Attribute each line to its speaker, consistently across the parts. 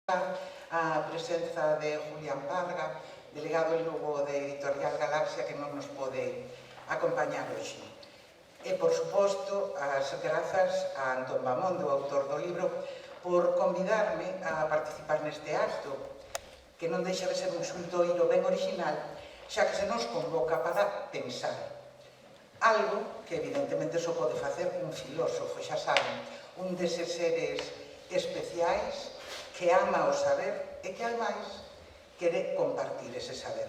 Speaker 1: a presenza de Julián Parga, delegado en Lugo de Editorial Galaxia, que non nos pode acompañar hoxe. E, por suposto, as grazas a Antón Bamondo, autor do libro, por convidarme a participar neste acto, que non deixa de ser un xuntoiro ben original, xa que se nos convoca para pensar. Algo que, evidentemente, só pode facer un filósofo, xa saben, un deses seres especiais que ama o saber e que, ademais, quere compartir ese saber.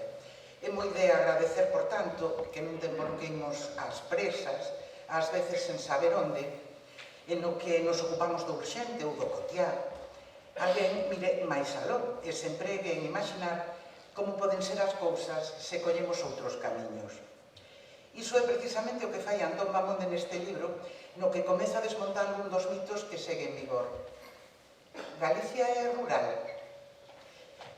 Speaker 1: É moi de agradecer, por tanto, que non devolvimos ás presas, ás veces sen saber onde, en o que nos ocupamos do urxente ou do cotiá. Alguén mire máis aló e se empregue en imaginar como poden ser as cousas se collemos outros camiños. Iso é precisamente o que fai Antón Bamonde neste libro, no que comeza desmontando un dos mitos que segue en vigor. Galicia é rural.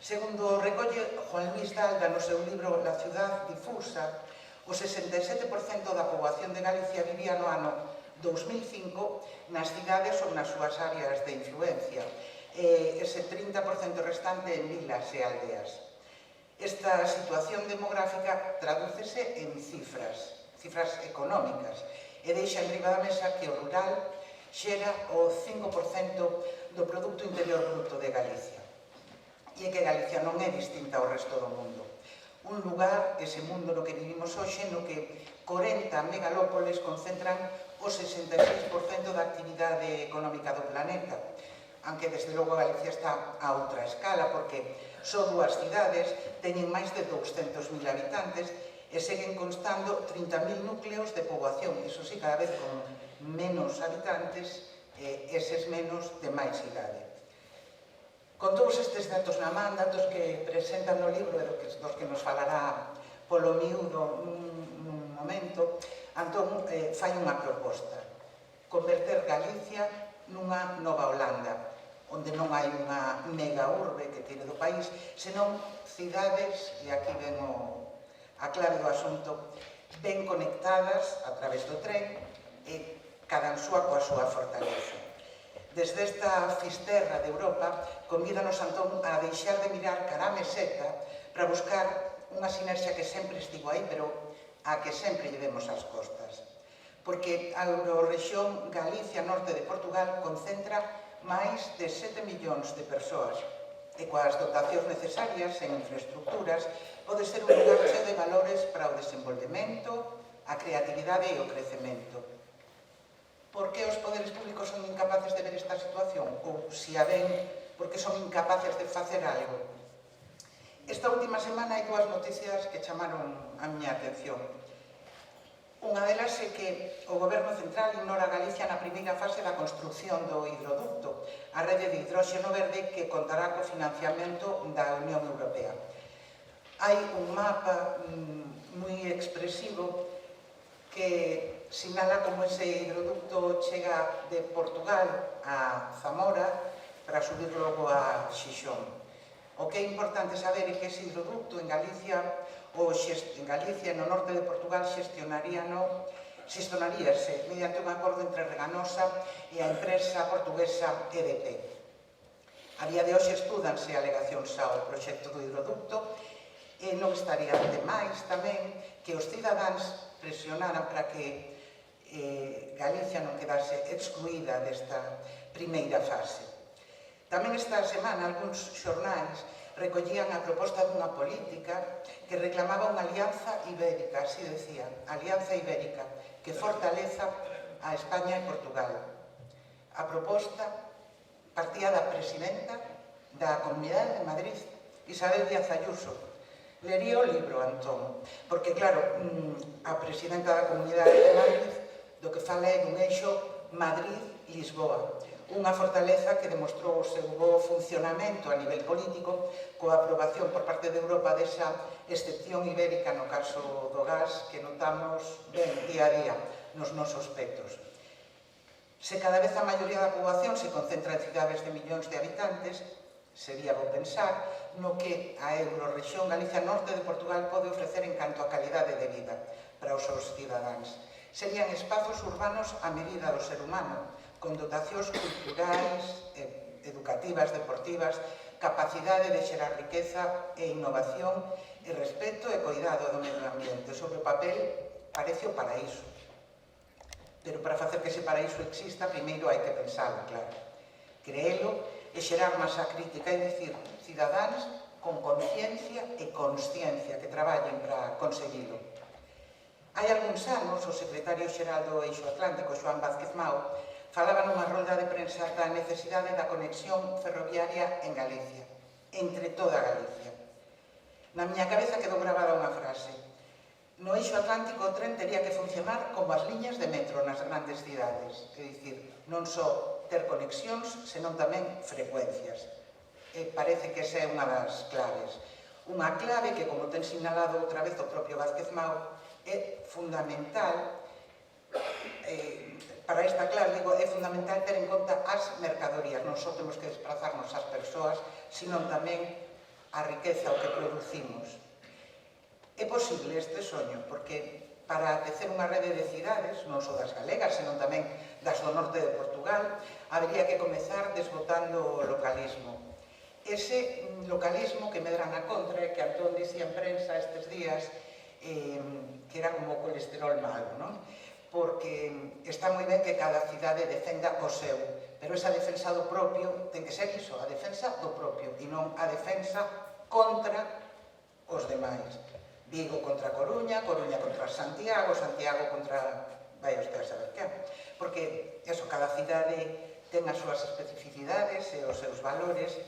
Speaker 1: Segundo recolle Juan Luis Dalda no seu libro La ciudad difusa, o 67% da poboación de Galicia vivía no ano 2005 nas cidades ou nas súas áreas de influencia, e ese 30% restante en vilas e aldeas. Esta situación demográfica tradúcese en cifras económicas, e deixa en riba da mesa que o rural xera o 5% do Producto Interior Bruto de Galicia. E é que Galicia non é distinta ao resto do mundo. Un lugar, ese mundo no que vivimos hoxe, no que 40 megalópoles concentran o 66% da actividade económica do planeta. Aunque, desde logo, Galicia está a outra escala, porque só dúas cidades teñen máis de 200.000 habitantes e seguen constando 30.000 núcleos de poboación, iso sí, cada vez con menos habitantes, eses menos de máis idade. Con todos estes datos na man, datos que presentan no libro e dos que nos falará polo miúdo nun momento, Antón fai unha proposta: converter Galicia nunha nova Holanda, onde non hai unha mega urbe que tire do país, senón cidades, e aquí ven a clave do asunto, ben conectadas a través do tren e cada súa coa súa fortaleza. Desde esta fisterra de Europa, convídanos Antón a deixar de mirar cara a meseta para buscar unha sinerxia que sempre estivo aí, pero a que sempre llevemos as costas. Porque a Eurorexión Galicia, norte de Portugal, concentra máis de 7 millóns de persoas e coas dotacións necesarias en infraestructuras pode ser un lugar cheo de valores para o desenvolvemento, a creatividade e o crecemento. Por que os poderes públicos son incapaces de ver esta situación? Ou, se a ven, por que son incapaces de facer algo? Esta última semana hai dúas noticias que chamaron a miña atención. Unha delas é que o Goberno Central ignora a Galicia na primeira fase da construción do hidroducto, a rede de hidróxeno verde que contará co financiamento da Unión Europea. Hai un mapa moi expresivo que sinala como ese hidroducto chega de Portugal a Zamora para subir logo a Xixón. O que é importante saber é que ese hidroducto en Galicia, no norte de Portugal, xestionaríase mediante un acordo entre Reganosa e a empresa portuguesa EDP. A día de hoxe estúdanse alegacións ao proxecto do hidroducto e non estaría de máis tamén que os cidadáns presionaran para que Galicia non quedase excluída desta primeira fase. Tamén esta semana algúns xornais recollían a proposta dunha política que reclamaba unha alianza ibérica, así decía, alianza ibérica, que fortaleza a España e Portugal. A proposta partía da presidenta da Comunidade de Madrid, Isabel Díaz Ayuso. Lería o libro, Antón, porque, claro, a presidenta da Comunidade de Madrid do que fala é dun eixo Madrid-Lisboa, unha fortaleza que demostrou o seu bo funcionamento a nivel político coa aprobación por parte de Europa desa excepción ibérica no caso do gas que notamos ben día a día nos nosos petos. Se cada vez a maioría da poboación se concentra en cidades de millóns de habitantes, sería bo pensar no que a Eurorexión Galicia norte de Portugal pode ofrecer en canto a calidade de vida para os seus cidadáns. Serían espazos urbanos a medida do ser humano, con dotacións culturais, educativas, deportivas, capacidade de xerar riqueza e innovación e respeto e cuidado do medio ambiente. Sobre o papel parece o paraíso, pero para facer que ese paraíso exista, primeiro hai que pensalo, claro. Creelo e xerar masa crítica, é dicir, cidadáns con conciencia e consciencia que traballen para conseguilo. Hai algúns anos, o secretario xeral do Eixo Atlántico, Xoán Vázquez Mao, falaba nunha rolda de prensa da necesidade da conexión ferroviaria en Galicia, entre toda Galicia. Na miña cabeza quedou grabada unha frase: no Eixo Atlántico o tren tería que funcionar como as liñas de metro nas grandes cidades, é dicir, non só ter conexións, senón tamén frecuencias. E parece que esa é unha das claves. Unha clave que, como ten sinalado outra vez o propio Vázquez Mao, é fundamental, para esta clave, digo, é fundamental ter en conta as mercadorías. Non só temos que desplazarnos as persoas, senón tamén a riqueza, o que producimos. É posible este soño, porque para tecer unha rede de cidades, non só das galegas, senón tamén das do norte de Portugal, habería que comezar desbotando o localismo. Ese localismo que medra na contra, que Antón dicía en prensa estes días, que era como o colesterol malo, non? Porque está moi ben que cada cidade defenda o seu, pero esa defensa do propio ten que ser iso, a defensa do propio, e non a defensa contra os demais. Vigo contra Coruña, Coruña contra Santiago, Santiago contra... vai usted a saber que. Porque, eso, cada cidade ten as súas especificidades e os seus valores,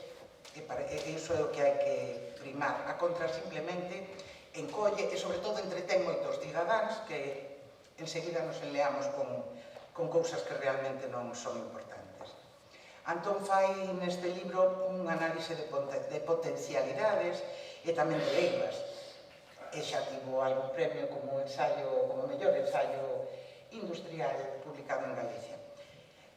Speaker 1: e iso é o que hai que primar. A contra simplemente encolle e, sobre todo, entretén moitos cidadáns que enseguida nos enleamos con cousas que realmente non son importantes. Antón fai neste libro un análise de potencialidades e tamén de leivas. E xa tivo algún premio como mellor ensaio industrial publicado en Galicia.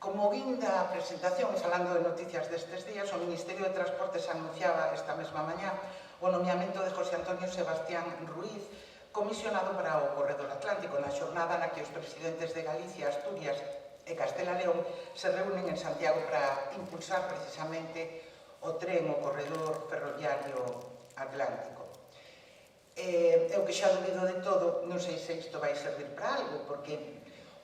Speaker 1: Como guinda a presentación, e falando de noticias destes días, o Ministerio de Transportes anunciaba esta mesma mañá o nomeamento de José Antonio Sebastián Ruiz, comisionado para o Corredor Atlántico, na xornada na que os presidentes de Galicia, Asturias e Castela León se reúnen en Santiago para impulsar precisamente o tren, o corredor ferroviario atlántico. Eu que xa dubido de todo, non sei se isto vai servir para algo, porque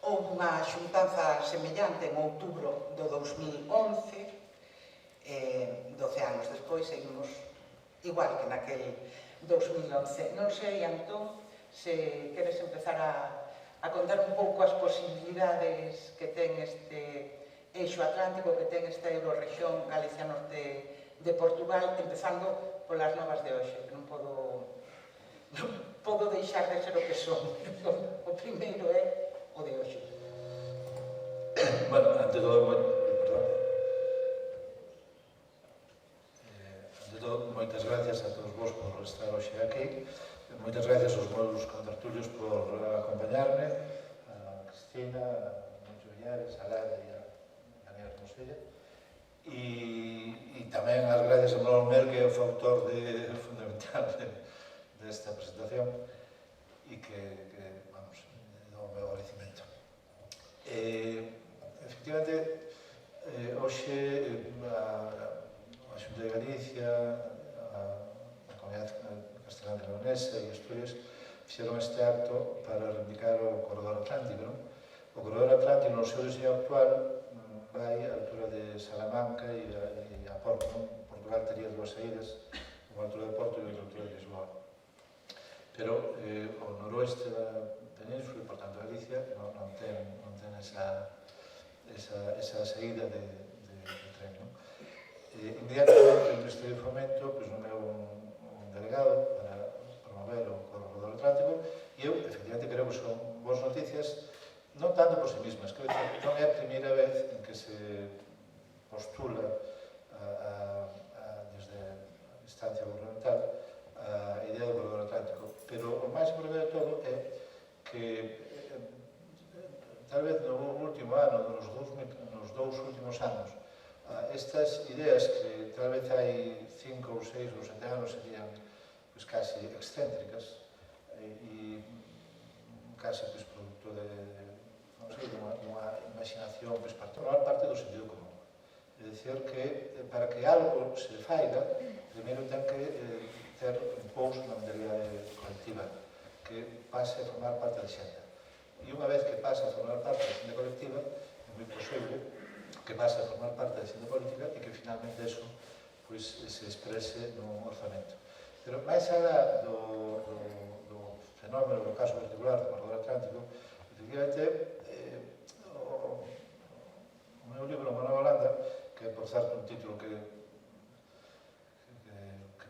Speaker 1: houve unha xuntanza semellante en outubro do 2011, 12 anos despois seguimos igual que naquel 2011. Non sei, Antón, se queres empezar a contar un pouco as posibilidades que ten este eixo atlántico, que ten esta eurorrexión Galicia Norte de Portugal, empezando polas novas de hoxe, que non podo deixar de ser o que son. O primeiro é o de hoxe.
Speaker 2: Bueno, ante todo, moitas gracias a todos vos por estar hoxe aquí. Moitas gracias aos meus contertulios por acompañarme, a Cristina, a Moncho Villares, a Lara e a Daniel Mosella. E tamén as gracias a Manuel Mer, que é o factor fundamental desta presentación e que vamos, dou o meu agradecimento. Efectivamente, hoxe a Xunta de Galicia, a Comunidade Castelán de Leonesa e Asturias fixeron este acto para reivindicar o Corredor Atlántico. O Corredor Atlántico, no seu diseño actual, vai á altura de Salamanca e a Porto. Portugal tería dúas saídas, unha altura de Porto e outra altura de Lisboa. Pero o noroeste da península, e, por tanto, Galicia, non ten esa saída de tren. Inmediatamente, o Ministerio de Fomento nomeu un delegado para promover o Corredor Atlántico e eu, efectivamente, creo que son boas noticias, non tanto por si mismas, creo que non é a primeira vez en que se postula desde a instancia gubernamental a idea do Corredor Atlántico, pero o máis importante de todo é que tal vez no último ano, nos dous últimos anos, estas ideas que tal vez hai 5 ou 6 ou 7 anos serían casi excéntricas e casi producto de unha imaginación para tomar parte do sentido común. É dicir, que para que algo se faiga, primeiro ten que ter un pouso na mentalidade colectiva, que pase a formar parte da xente. E unha vez que pasa a formar parte da xente colectiva, é moi posible que pase a formar parte da xente política e que finalmente eso pois, se exprese nun orzamento. Pero máis alá do fenómeno, no caso particular do corredor atlántico, efectivamente, o meu libro, Uma Nova Holanda, que é, por certo, un título que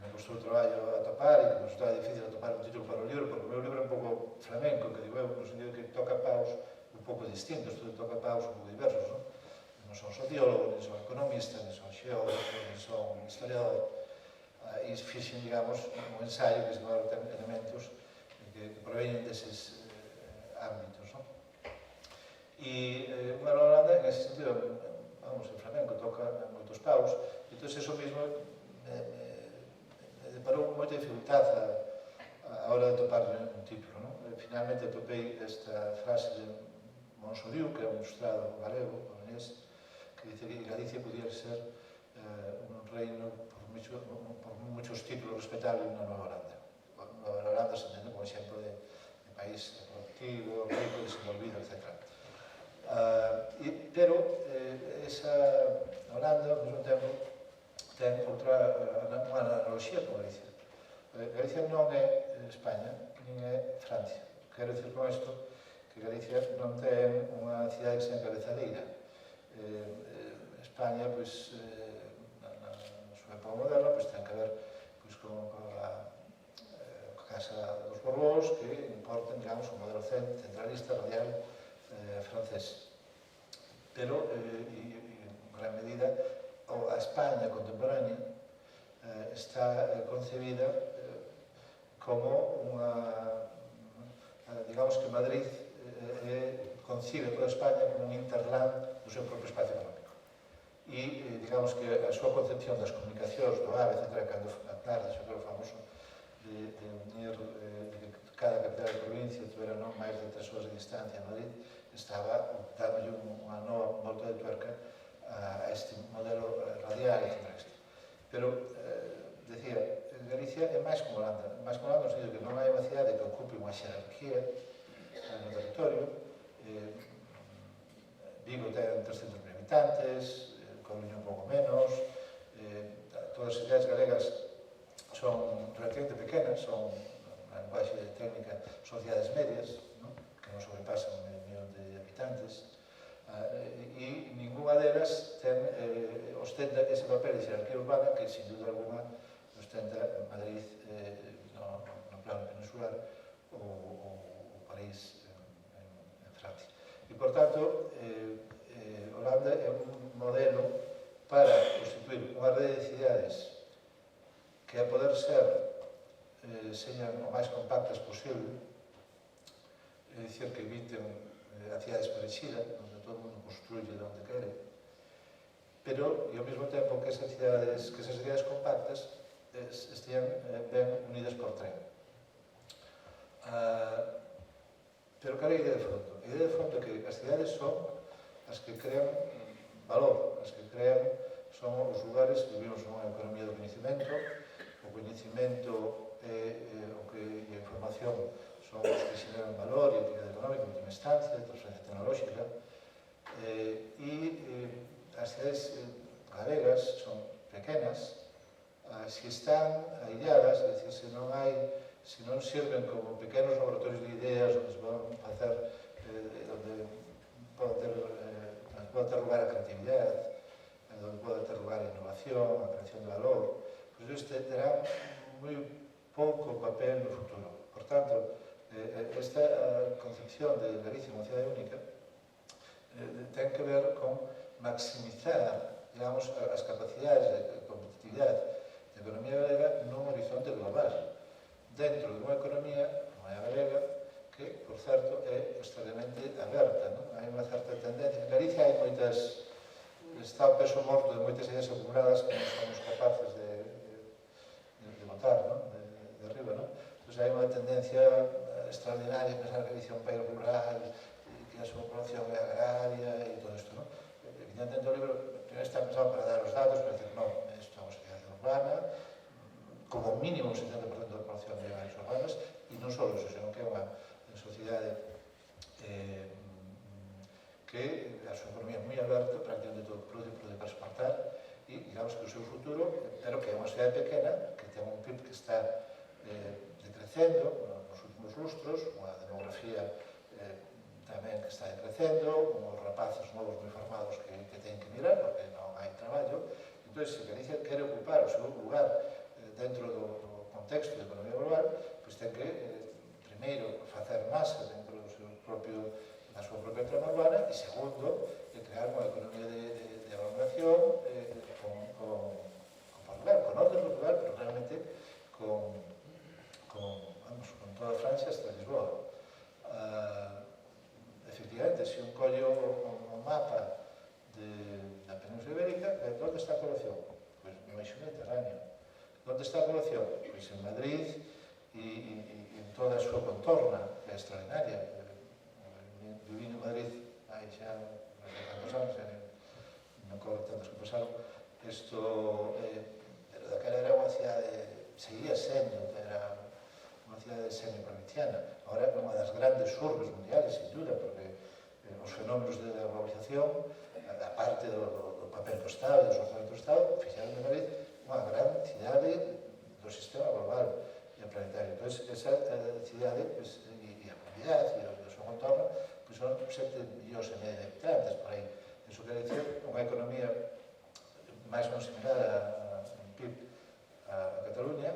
Speaker 2: me costou o traballo atopar e que me resultaba difícil atopar un título para o libro, porque o meu libro é un pouco flamenco, que digo eu, no sentido que toca paus un pouco distintos, toca paus un pouco diversos, non? Non son sociólogo, non son economista, non son xeólogo, non son historiador, e fixen, digamos, un ensayo que se va a ter elementos que proveñen deses ámbitos, non? E Uma Nova Holanda, en ese sentido, vamos, en flamenco toca moitos paus, e entón eso mesmo me deparou moita dificultad a hora de topar un título, non? Finalmente topei esta frase de Monsodiu, que é un ilustrado galego, polonés, que dice que Galicia podía ser un reino por muchos títulos respetables na Nova Holanda. Nova Holanda se entende como exemplo de país productivo, rico, desenvolvido, etc. Pero esa Holanda, ao mesmo tempo, ten outra unha analoxía con Galicia. Galicia non é España, nin é Francia. Quero dicir con isto que Galicia non ten unha cidade que se encabezaleira. España, pois, na súa época moderna, pois, ten que ver pois, con a Casa dos Borbóns, que importan, digamos, un modelo centralista, radial, francés. Pero, en gran medida, a España contemporánea está concebida como unha, digamos que Madrid concibe toda España como un interland do seu propio espacio económico. E, digamos que a súa concepción das comunicacións do AVE, etc., cando Aznar, deixo que o famoso, de unir que cada capital de provincia tuvera non máis de 3 horas de distancia a Madrid, estaba dando unha nova volta de tuerca a este modelo radial e centralista. Pero, decía, Galicia é máis como Holanda no sentido que non hai unha cidade que ocupe unha xerarquía no territorio. Vigo ten 300.000 habitantes, Coruña un pouco menos, todas as cidades galegas son relativamente pequenas, son, na linguaxe técnica, son cidades medias, que non sobrepasan un millón de habitantes, e ninguna delas ostenta ese papel de xerarquía urbana que, sin duda alguna, ostenta Madrid no plano peninsular ou París en Francia. E, por tanto, Holanda é un modelo para constituir unha rede de cidades que, a poder ser, señan o máis compactas posible, é dicir, que eviten a cidades parexidas, onde todo o mundo construye de onde quere, pero, e ao mesmo tempo, que esas cidades compactas estean ben unidas por tren. Pero cal é a idea de fondo? A idea de fondo é que as cidades son as que crean valor, as que crean, son os lugares que vivimos nunha economía do coñecimento, o coñecimento e a información son os que xeran valor e actividade económica, en última instancia, transferencia tecnolóxica, e as cidades galegas son pequenas, se están ailladas, é dicir, se non sirven como pequenos laboratorios de ideas onde se poden facer, onde pode ter lugar a creatividade, onde pode ter lugar a innovación, a creación de valor, pois isto terá moi pouco papel no futuro. Por tanto, esta concepción de Galicia como cidade única ten que ver con maximizar, digamos, as capacidades de competitividade da economía galega nun horizonte global, dentro de unha economía, como é a galega, que, por certo, é extraordinariamente aberta, non? Hai unha certa tendencia. En Galicia hai moitas, está o peso morto de moitas ideas acumuladas que non somos capaces de botar, non? De arriba, non? Entón, hai unha tendencia extraordinaria a pensar que Galicia é un país rural, que a súa población é agraria e todo isto, non? Evidentemente, o libro primero está pensado para dar os datos, para decir, non, isto é unha sociedade urbana, como mínimo un 70% da población de áreas urbanas, e non só iso, senón que é unha sociedade que a súa economía é moi aberta, prácticamente todo pode para exportar, e digamos que o seu futuro, pero que é unha sociedade pequena, que ten un PIB que está decrecendo nos últimos lustros, unha demografía tamén que está decrecendo, uns rapaces novos moi formados que teñen que mirar porque non hai traballo. Entón, se Galicia quere ocupar o seu lugar dentro do contexto de economía global, pois ten que, primeiro, facer masa dentro da súa propia trama urbana e, segundo, crear unha economía de aglomeración con Portugal, con norte de Portugal, pero realmente con toda Francia hasta Lisboa. Efectivamente, se un collo o mapa da Península Ibérica, onde está a población? Pois no eixo mediterráneo. Onde está a población? Pois en Madrid e en toda a súa contorna, que é extraordinaria. Viví en Madrid hai xa tantos anos, non corro tantos que pasaron. Pero daquela era unha cidade, seguía sendo, era unha cidade semi-provinciana. Agora é unha das grandes urbes mundiales, sin duda, porque os fenómenos da globalización, a parte do papel do Estado e dos orzamentos do Estado, fixeron de Madrid unha gran cidade do sistema global e planetario. Entón, esa cidade e a comunidade e a súa contorno son 7,5 millóns de habitantes por aí. Iso quer dizer unha economía máis ou menos similar en PIB a Cataluña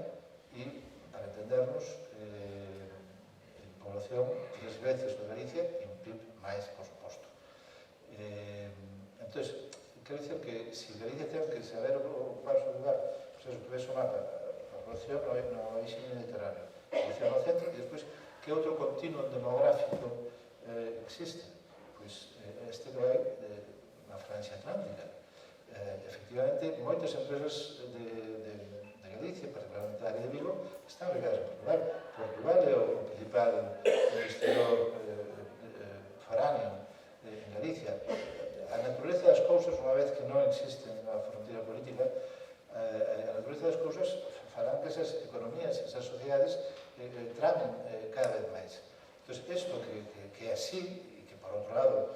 Speaker 2: e, para entendernos, en población 3 veces de Galicia e un PIB máis, por suposto. Entón, quero dicir que se Galicia ten que saber ocupar o seu lugar, pois que ves o mapa, a población no eixo mediterráneo, a población no centro, e despois que outro continuo demográfico existe? Pois este que vai na Francia Atlántica. Efectivamente, moitas empresas de Galicia, particularmente a área de Vigo, están ligadas a Portugal. Portugal é o principal investidor foráneo en Galicia. A natureza das cousas, unha vez que non existe a fronteira política, a natureza das cousas farán que esas economías, esas sociedades, tramen cada vez máis. Entón, isto que é así, e que, por outro lado,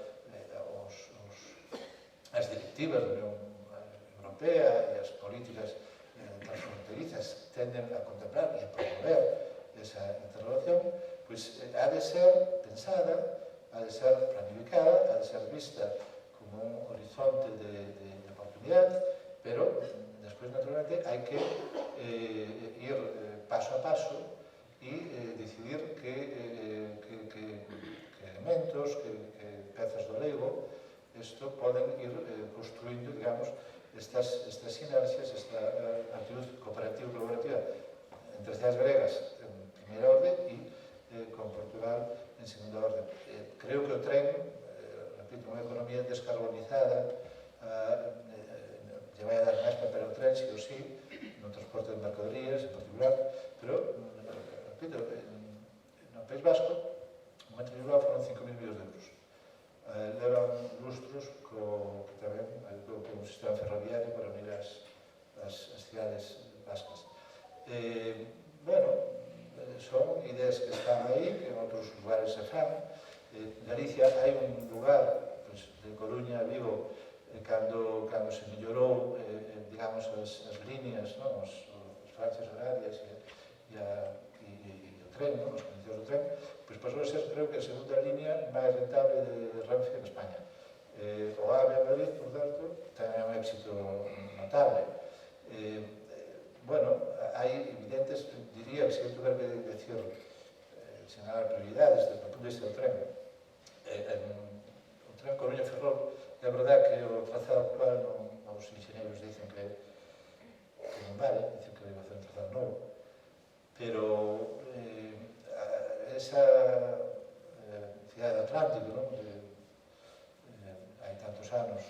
Speaker 2: as directivas da Unión Europea e as políticas transfronterizas tenden a contemplar e a promover esa interrelación, pois ha de ser pensada, ha de ser planificada, ha de ser vista como un horizonte de oportunidade, pero despois, naturalmente, hai que ir paso a paso e decidir que elementos, que pezas do Lego, isto poden ir construindo, digamos, estas sinerxias, esta actitud cooperativa e colaborativa entre cidades gregas en primeira orde e con Portugal en segunda orde. Creo que o tren, repito, unha economía descarbonizada, lle vai a dar máis papel ao tren, si ou si, no transporte de mercadorías en particular, pero, repito, no País Vasco, o metro de Bilbao foron 5.000 millóns de euros. Levan lustros co un sistema ferroviario para unir as cidades vascas. Son ideas que están aí, que en outros lugares se fan. Galicia hai un lugar, de Coruña a Vigo, cando se mellorou, digamos, as líneas, as franxas horarias e o tren, as condicións do tren, pois pasou a ser, creo que, a segunda línea máis rentable de Renfe en España. O AVE a Madrid, por certo, ten un éxito notable. Hai evidentes, diría que se eu tuver que decir, señalar prioridades desde o punto de vista do tren. O tren Coruña-Ferrol, é verdade que o trazado actual os ingenieros dicen que non vale, dicen que debe hacer un trazado novo, pero esa cidade do Atlántico, hai tantos anos,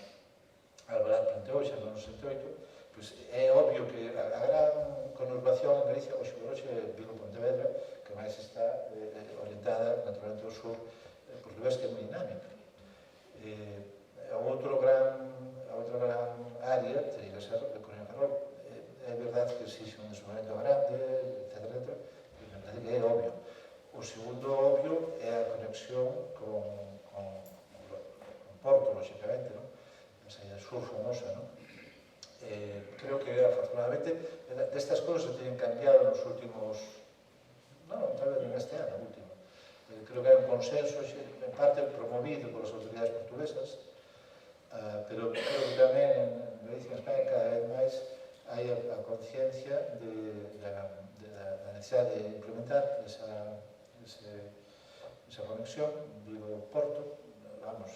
Speaker 2: Alvarado planteou xa no 68, pois é obvio que a gran conurbación en Galicia hoxe é Vigo-Pontevedra, que máis está orientada naturalmente ao sur portugués, que é moi dinámica. A outra outra gran área teria que ser a Coruña Ferrol. É verdade que existe un desenvolvemento grande, etc. E me parece que é obvio. O segundo obvio é a conexión con Porto, lógicamente, non? A saída sur famosa, non? Creo que, afortunadamente, destas cousas se teñen cambiado nos últimos, non, tal vez neste ano último. Creo que hai un consenso, en parte promovido polas autoridades portuguesas, pero creo que tamén en Galicia e España cada vez máis hai a conciencia da necesidade de implementar esa conexión Vigo-Porto. Vamos,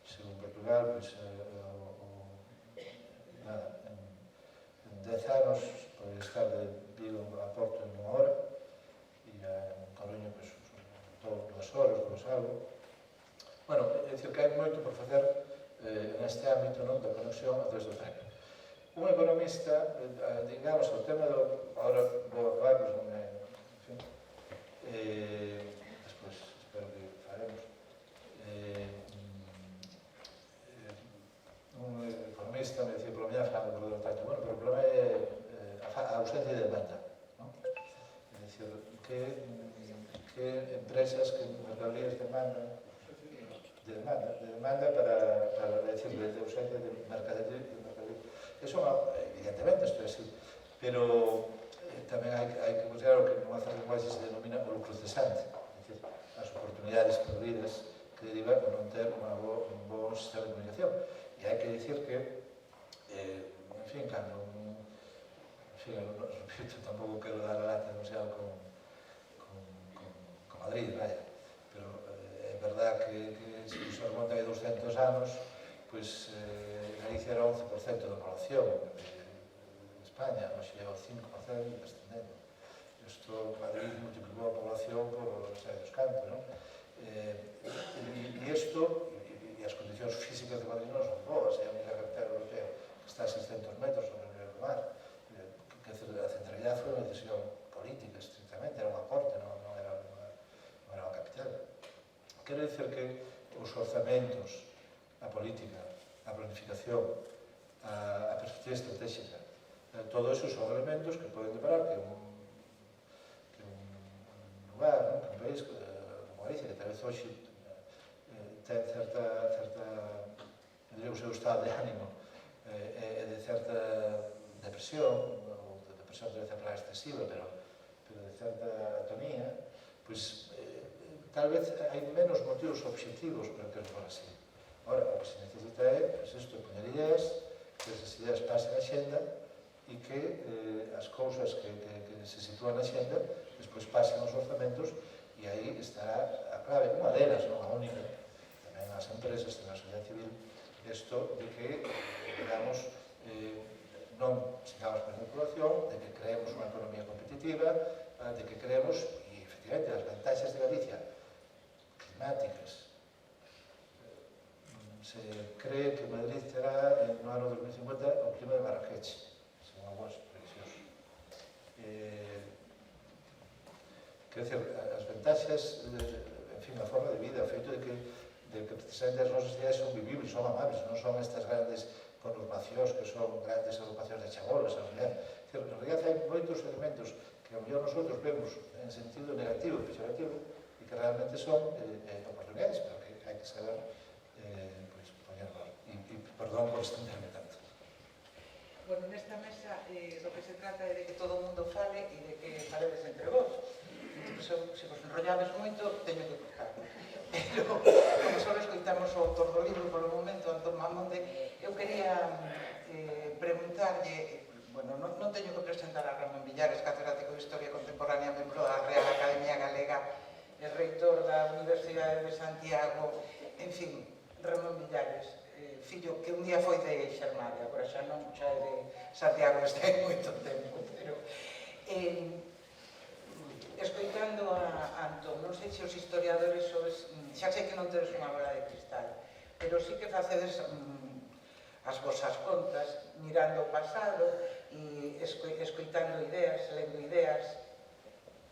Speaker 2: según Portugal, pois, nada, en 10 anos pode estar de Vigo a Porto en 1 hora, e en Coruña, pois, 2 horas, 2 algo. Bueno, é dicir que hai moito por facer neste ámbito, non, da conexión a través do tren. Un economista, digamos, o tema do... Ahora vou acabar, pois non me... En fin. Despois, espero que faremos. Un economista me dicía, polo menos, falando do tacto, bueno, pero o problema é a ausencia de demanda, non? É dicir, que empresas, que mercadorías demandan para decir, de ausencia de mercadería. Eso, evidentemente, isto é así, pero tamén hai que considerar o que en outras linguaxes se denomina o lucro cesante, é dicir, as oportunidades perdidas que derivan por non ter un bo sistema de comunicación. E hai que dicir que, en fin, cando repito, tampouco quero dar a lata demasiado con Madrid, vaya, pero é verdad que se nos remonta aí 200 anos, pois Galicia era 11% da población de España, hoxe é o 5% descendendo. Isto, Madrid multiplicou a población por dos cantos, non? E isto, e as condicións físicas de Madrid non son boas, é a única capital europea que está a 600 metros sobre o nivel do mar. A centralidade foi unha decisión política, estrictamente, era un aporte, non era unha capital. Quero dicer que os orzamentos, a política, a planificación, a perspectiva estratégica, todo eso son elementos que poden deparar que un lugar, que un país como Galicia, que tal vez hoxe ten certa o seu estado de ánimo e de certa depresión, ou de depresión debe ser para excesiva, pero de certa atonía, pois tal vez hai menos motivos obxectivos para que for así. Ora, o que se necesita é, pois isto, poñer ideas, que esas ideas pasen a xenda e que as cousas que se sitúan na xenda despois pasen aos orzamentos e aí estará a clave, unha delas, non a única, tamén as empresas, tamén a sociedade civil, isto de que, digamos, non sigamos con a circulación, de que creemos unha economía competitiva, de que creemos, e efectivamente, as vantaxes de Galicia climáticas. Se cree que Madrid terá no ano 2050 o clima de Marrakech, según algúns previsións. Quero dizer, as vantaxes, en fin, a forma de vida, o feito de que precisamente as nosas cidades son vivibles, son amables, non son estas grandes conurbacións que son grandes agrupacións de chabolas, en realidad hai moitos elementos que a mellor nosotros vemos en sentido negativo e pejorativo e que realmente son oportunidades, pero que hai que saber poñerlo. E perdón por estenderme tanto.
Speaker 1: Bueno, nesta mesa do que se trata é de que todo o mundo fale e de que faledes entre vos. Se vos enrollades moito, teño que cortar. Pero, como só escoitamos o autor do libro polo momento, Antón Mamonde, eu quería preguntarlle, bueno, non teño que presentar a Ramón Villares, catedrático de Historia Contemporánea, membro da Real Academia Galega, e reitor da Universidade de Santiago, en fin, Ramón Villares, fillo que un día foi de Xermade, agora xa non, xa é de Santiago, este hai moito tempo, pero escoitando a Antón, non sei se os historiadores xa sei que non tedes unha bola de cristal, pero sí que facedes as vosas contas, mirando o pasado e escoitando ideas, lendo ideas,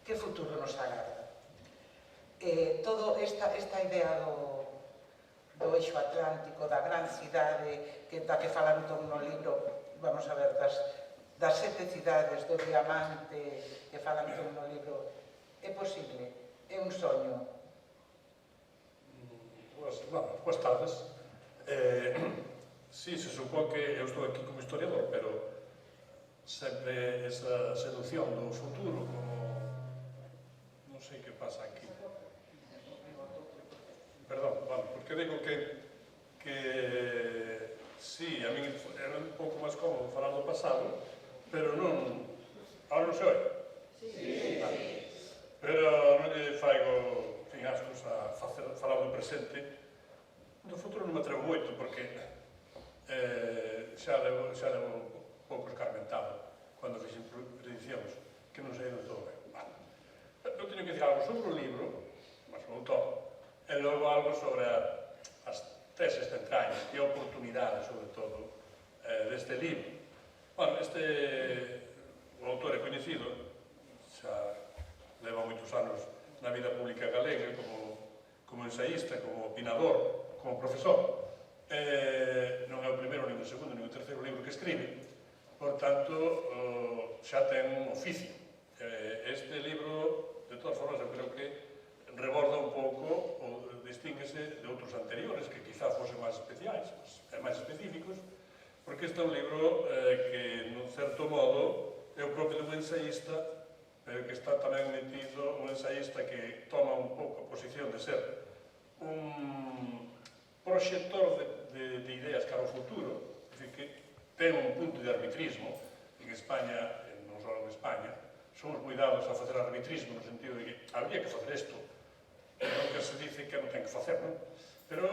Speaker 1: que futuro nos agarda? Toda esta idea do eixo atlántico, da gran cidade da que falan todo no libro, vamos a ver, das 7 cidades, do diamante que falan todo no libro. É posible? É un soño?
Speaker 3: Boas tardes. Sí, se supón que eu estou aquí como historiador, pero sempre esa seducción do futuro, como... non sei que pasa aquí. Perdón, bueno, porque digo que sí, a mí era un pouco máis cómodo falar do pasado, pero non... Ahora non se oi? Sí. Pero non lle faigo ascos a falar do presente. Do futuro non me atrevo moito, porque xa levo un pouco escarmentado cando fixen prediccións, que non sei do todo ben. Eu teño que dicir algo sobre o libro, mas o autor, e logo algo sobre as teses centrais e a oportunidade, sobre todo, deste libro. Bueno, o autor é coñecido, xa leva moitos anos na vida pública galega como ensaísta, como opinador, como profesor. Non é o primeiro, nin o segundo, nin o terceiro libro que escribe, por tanto, xa ten un oficio. Este libro, de todas formas, eu creo que reborda un pouco ou distínguese de outros anteriores que quizá fosen máis especiais, máis específicos, porque este é un libro que, nun certo modo, é o propio dun ensaísta, pero que está tamén metido un ensaísta que toma un pouco a posición de ser un proxector de ideas cara ao futuro, é dicir, que ten un punto de arbitrismo. En España, non só en España, somos moi dados a facer arbitrismo no sentido de que habría que facer isto, non que se dice que non ten que facer, non? Pero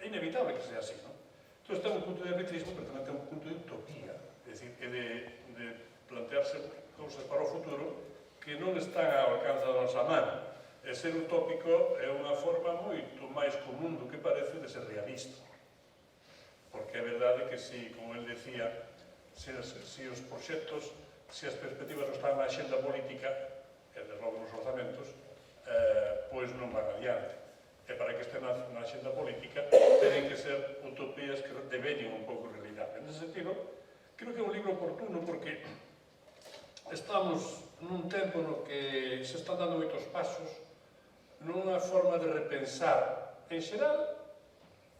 Speaker 3: é inevitable que sea así, non? Entón, ten un punto de arbitrismo, pero tamén ten un punto de utopía, é dicir, de plantearse cousas para o futuro que non están ao alcance da nosa mano. E ser utópico é unha forma moito máis común do que parece de ser realista. Porque é verdade que, como ele decía, se os proxectos, se as perspectivas non están na axenda política, e de logo nos orzamentos, pois non van adiante. E para que estén na axenda política, tenen que ser utopías que deveñen un pouco realidade. En ese sentido, creo que é un libro oportuno porque estamos nun tempo no que se están dando moitos pasos nunha forma de repensar, en xeral,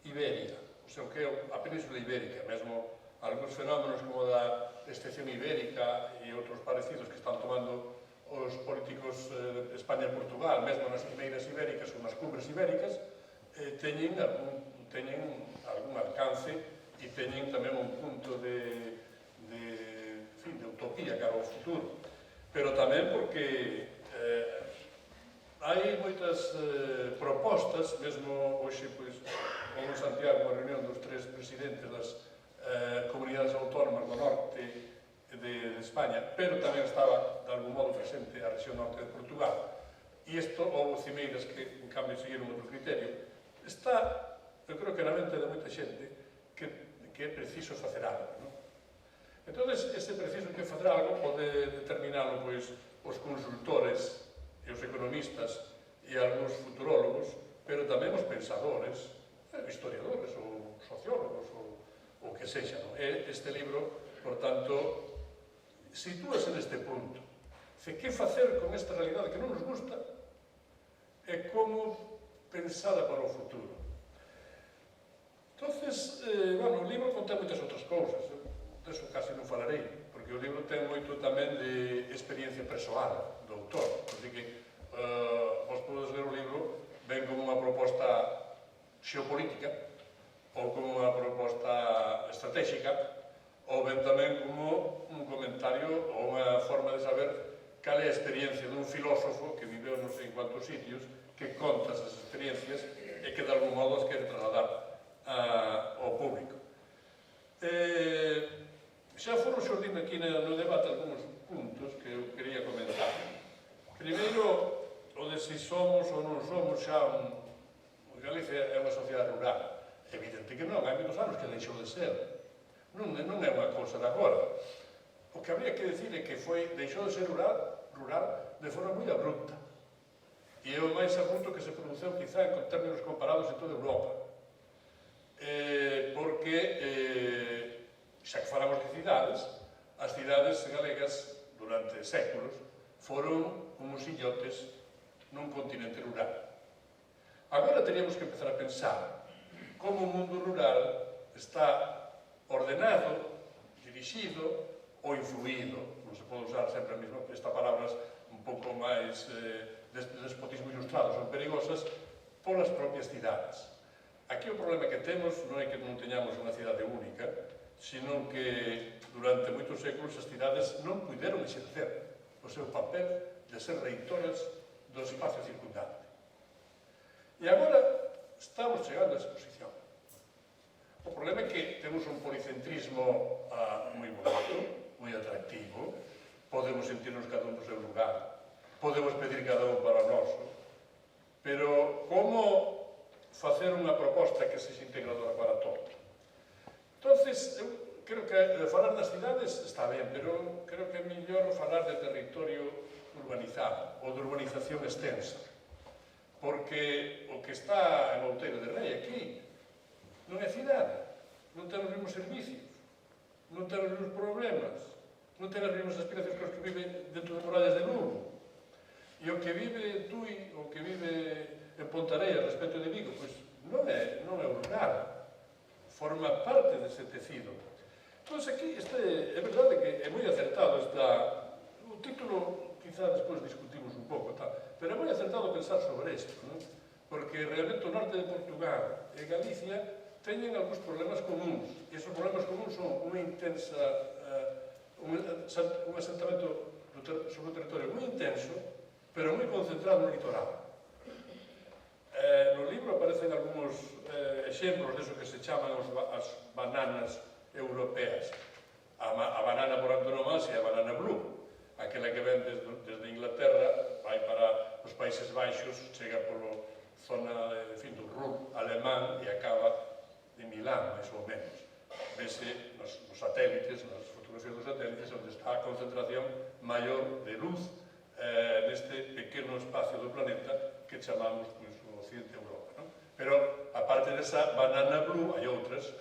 Speaker 3: Iberia, o sea, que é a Península Ibérica, mesmo algúns fenómenos como da excepción ibérica e outros parecidos que están tomando os políticos de España e Portugal, mesmo nas cimeiras ibéricas ou nas cumbres ibéricas, teñen algún alcance e teñen tamén un punto de utopía cara ao futuro. Pero tamén porque hai moitas propostas, mesmo hoxe, como en Santiago, a reunión dos 3 presidentes das comunidades autónomas do norte de España, pero tamén estaba, de algún modo, presente a región norte de Portugal. E isto, houve cimeiras que, en cambio, seguiron outro criterio. Está, eu creo que na mente de moita xente, que é preciso facer algo, non? Entón, ese preciso que facer algo pode determinalo, pois, os consultores e os economistas e algúns futurólogos, pero tamén os pensadores, historiadores ou sociólogos ou o que sexa, non? Este libro, por tanto, sitúase neste punto. Que facer con esta realidade que non nos gusta e como pensada para o futuro. Entonces, bueno, o libro contén moitas outras cousas, deso casi non falarei, porque o libro ten moito tamén de experiencia persoal do autor, así que vos podes ler o libro ben como unha proposta xeopolítica ou como unha proposta estratégica ou ben tamén como un comentario ou unha forma de saber cal é a experiencia dun filósofo que viveu non sei en cuantos sitios, que conta esas experiencias e que de algún modo as quere trasladar ao público. Xa foron xordindo aquí no debate algúns puntos que eu quería comentar. Primeiro, o de se somos ou non somos xa Galicia é unha sociedade rural. É evidente que non, hai moitos anos que deixou de ser. Non é unha cousa de agora. O que habría que decir é que deixou de ser rural de forma moi abrupta. E é o máis abrupto que se produceu quizá en términos comparados en toda Europa. porque, xa que falamos de cidades, as cidades galegas durante séculos foron uns illotes nun continente rural. Agora teríamos que empezar a pensar como o mundo rural está ordenado, dirixido ou influído, non se pode usar sempre a mesma, esta palabras un pouco máis de despotismo ilustrado, son perigosas, polas propias cidades. Aquí o problema que temos non é que non teñamos unha cidade única, sino que durante moitos séculos as cidades non puderon exercer o seu papel de ser reitoras do espacio circundante. E agora estamos chegando a esa posición. O problema é que temos un policentrismo moi bonito, moi atractivo, podemos sentirnos cada un do seu lugar, podemos pedir cada un para o noso, pero como facer unha proposta que sexa integradora para todos? Entonces, eu creo que falar das cidades está ben, pero creo que é mellor falar de territorio urbanizado ou de urbanización extensa, porque o que está en Outeiro de Rei aquí non é cidade, non ten os mesmos servicios, non ten os mesmos problemas, non ten as mesmas aspiracións que os que viven dentro de murallas de Lugo. E o que vive en Tui, o que vive en Pontareia respecto de Vigo, pois non é rural, forma parte dese tecido. Entón, aquí é verdade que é moi acertado o título, quizá despois discutimos un pouco, pero é moi acertado pensar sobre isto, non? Porque realmente o norte de Portugal e Galicia teñen algúns problemas comuns, e esos problemas comuns son un asentamento sobre o territorio moi intenso, pero moi concentrado no litoral. No libro aparecen algúns exemplos deso que se chaman as bananas europeas. A banana por antonomasia é a banana blue, aquela que ven desde Inglaterra, vai para os Países Baixos, chega polo zona do Ruhr alemán e acaba en Milán, máis ou menos. Vese nos satélites, nas fotografías dos satélites, onde está a concentración maior de luz neste pequeno espacio do planeta que chamamos o Occidente Europa. Pero, aparte desa banana blue, hai outras,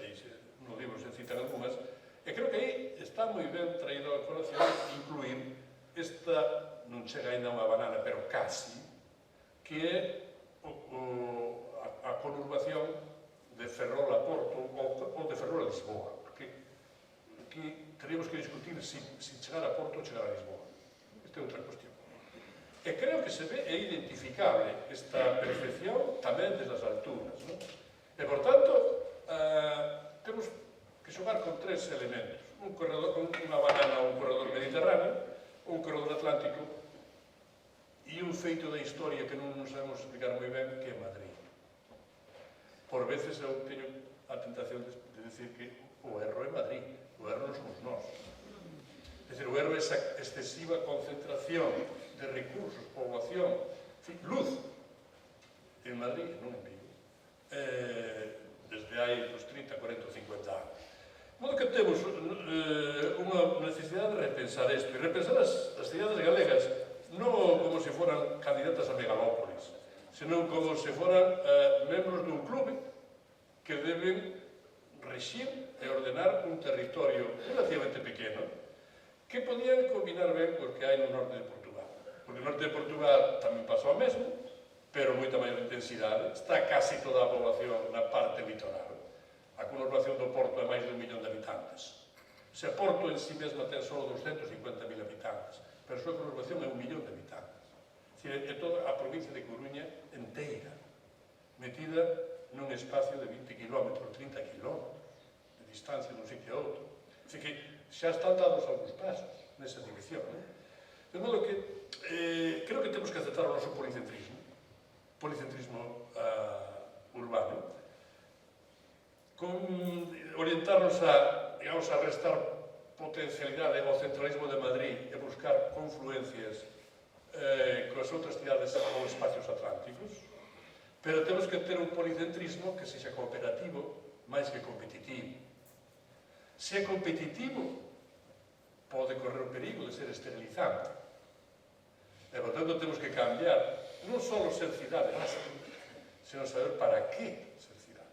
Speaker 3: no libro se citan algunhas, e creo que aí está moi ben traído a colación incluir esta, non chega ainda unha banana, pero casi, que é a conurbación de Ferrol a Porto ou de Ferrol a Lisboa, porque aquí teríamos que discutir se chegar a Porto ou chegar a Lisboa. Esta é outra cuestión. E creo que se ve e identificable esta perfección tamén desde as alturas. E, por tanto, temos que xogar con tres elementos. Unha banana ou un corredor mediterráneo, un corredor atlántico e un feito da historia que non nos sabemos explicar moi ben, que é Madrid. Por veces eu teño a tentación de decir que o erro é Madrid, o erro non somos nós. É dicir, o erro é esa excesiva concentración de recursos, poboación, luz en Madrid, non en Vigo, desde hai 30, 40 ou 50 anos. De modo que temos unha necesidade de repensar isto, e repensar as cidades galegas non como se foran candidatas a megalópolis, senón como se foran membros dun clube que deben rexir e ordenar un territorio relativamente pequeno que podían combinar ben cos que hai no norte de Portugal. Porque no norte de Portugal tamén pasou o mesmo, pero moita maior intensidade. Está casi toda a población na parte litoral. A conurbación do Porto é máis de 1 millón de habitantes. Se Porto en si mesma ten só 250.000 habitantes, pero a súa conurbación é 1 millón de habitantes. É toda a provincia de Coruña inteira, metida nun espacio de 20 km, 30 km de distancia dun sitio a outro. Así que xa están dados algúns pasos nesa dirección. De modo que creo que temos que aceptar o noso policentrismo urbano, con orientarnos a restar potencialidade ao centralismo de Madrid e buscar confluencias coas outras cidades ou espacios atlánticos, pero temos que ter un policentrismo que sexa cooperativo máis que competitivo. Se é competitivo, pode correr o perigo de ser esterilizante. E, por tanto, temos que cambiar non só ser cidade, senón saber para que ser cidade.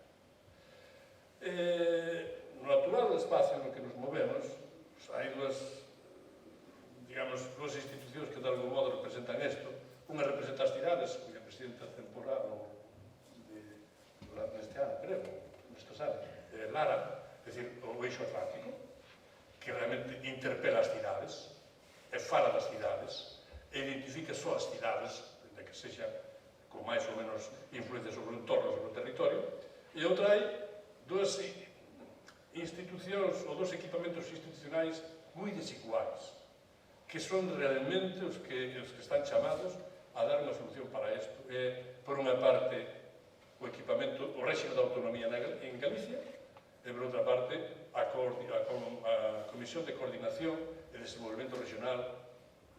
Speaker 3: No natural espacio no que nos movemos, hai dúas institucións que de algún modo representan isto. Unha representa as cidades, cuya presidenta temporal neste ano, creo, nestes anos, Lara, é dicir, o eixo atlántico, que realmente interpela as cidades, e fala das cidades, e identifica só as cidades, de que sexan con máis ou menos influencia sobre o entorno, sobre o territorio, e outra hai dúas institucións ou dos equipamentos institucionais moi desiguais, que son realmente os que están chamados a dar unha solución para isto. Por unha parte, o equipamento, o réxime da autonomía en Galicia, e por outra parte, a Comisión de Coordinación e Desenvolvemento Regional,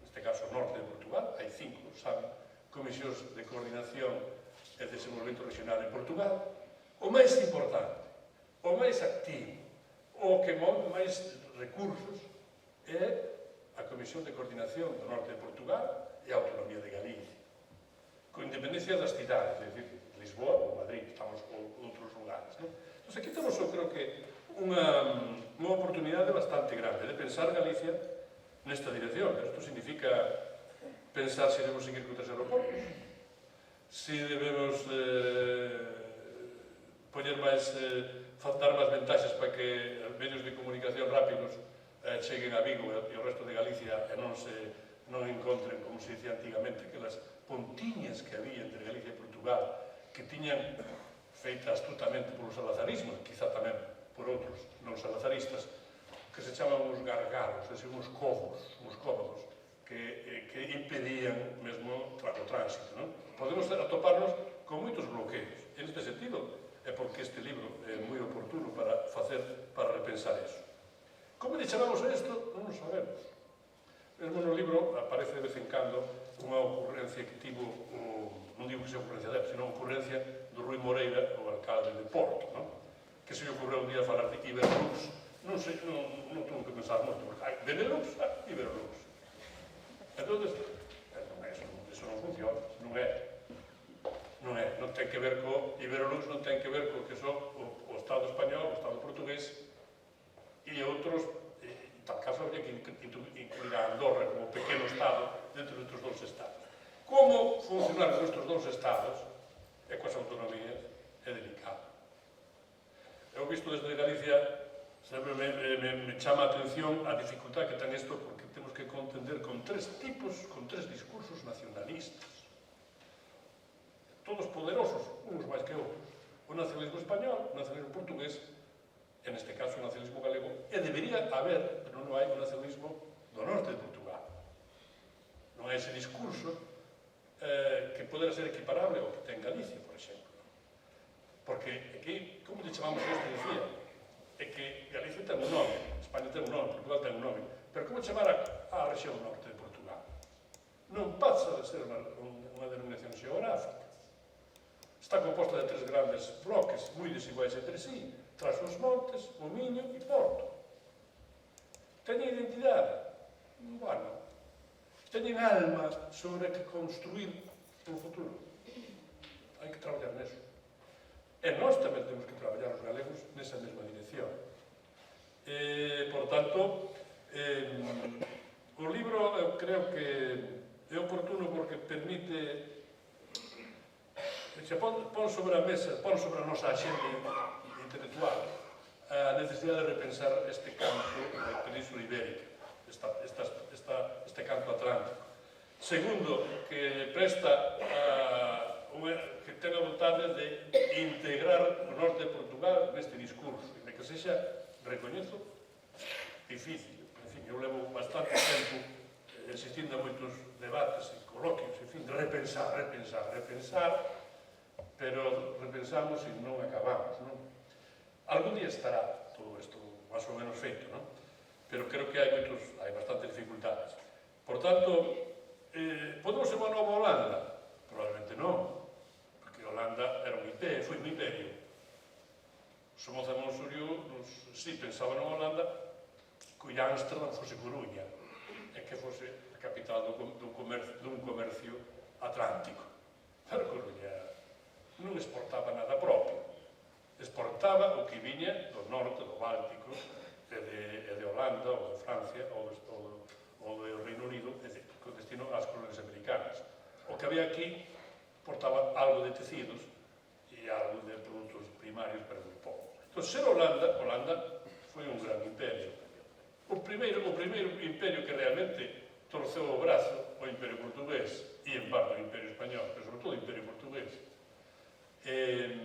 Speaker 3: neste caso norte de Portugal, hai 5, saben, Comisións de Coordinación e Desenvolvemento Regional en Portugal. O máis importante, o máis activo, o que move máis recursos é a Comisión de Coordinación do norte de Portugal e a Autonomía de Galicia, con independencia das cidades, é dicir, Lisboa ou Madrid, estamos con outros lugares. Entón, aquí temos, eu creo que, unha oportunidade bastante grande de pensar Galicia nesta dirección. Isto significa pensar se debemos seguir con 3 aeroportos, se debemos dar máis ventaxas para que os medios de comunicación rápidos cheguen a Vigo e o resto de Galicia e non encontren, como se dicía antigamente, aquelas pontiñas que había entre Galicia e Portugal, que tiñan feita astutamente polos salazarismos, quizá tamén por outros non salazaristas, que se chaman os gargaros, é dicir, uns cómodos, que impedían mesmo o tránsito. Podemos atoparnos con moitos bloqueos. En este sentido, é porque este libro é moi oportuno para repensar iso. Como lle chamamos a isto? Non o sabemos. Mesmo no libro aparece de vez en cando unha ocurrencia que tivo, non digo que sea ocurrencia dela, sino ocurrencia do Rui Moreira, o alcalde de Porto, que se lle ocurreu un día falar de Iberlux. Non sei, non tuvo que pensar moito, porque hai Benelux, Iberlux. Entón, eso non funciona, non ten que ver co Iberlux, non ten que ver co que son o Estado español, o Estado portugués e outros. En tal caso, habría que incluir a Andorra como pequeno Estado dentro destes 2 Estados. Como funcionar con estes 2 Estados e coas autonomías é delicado. Eu visto desde Galicia, sempre me chama a atención a dificultad que ten isto, porque temos que contender con 3 discursos nacionalistas, todos poderosos, uns máis que outros. O nacionalismo español, o nacionalismo portugués, en este caso o nacionalismo galego, e debería haber, pero non hai, o nacionalismo do norte de Portugal. Non hai ese discurso que podera ser equiparable ao que ten Galicia, por exemplo. Porque aquí, como lle chamamos a isto, decía, é que Galicia ten un nome, España ten un nome, Portugal ten un nome, pero como chamar a rexión norte de Portugal? Non pasa de ser unha denominación xeográfica. Está composta de 3 grandes bloques moi desiguais entre sí, tras os montes, o Miño e Porto. Teñen identidade? Bueno, teñen alma sobre que construir un futuro. Hai que traballar neso. E nós tamén temos que traballar os galegos nesa mesma dirección. Por tanto, o libro eu creo que é oportuno porque permite, se pon sobre a mesa, pon sobre a nosa axenda intelectual a necesidade de repensar este campo da Península Ibérica, este campo atlántico. Segundo, que presta que ten a vontade de integrar o norte de Portugal neste discurso, e de que sexa, recoñezo, difícil. En fin, eu levo bastante tempo asistindo a moitos debates e coloquios, en fin, de repensar, pero repensamos e non acabamos, non? Algún día estará todo isto máis ou menos feito, non? Pero creo que hai bastantes dificultades. Por tanto, podemos ser unha nova Holanda? Probablemente non, porque Holanda era un imperio, foi un imperio. Somoza Monsuriu, si pensaba na Holanda, cuya Ámsterdam fose Coruña, e que fose a capital dun comercio atlántico. Pero Coruña non exportaba nada propio, exportaba o que viña do norte, do Báltico, e de Holanda, ou de Francia, ou do Reino Unido, con destino ás colonias americanas. O que había aquí portaba algo de tecidos e algo de produtos primarios, pero moi pouco. Entón, ser Holanda foi un gran imperio. O primeiro imperio que realmente torceu o brazo, o imperio portugués, e en parte o imperio español, pero sobre todo o imperio portugués, e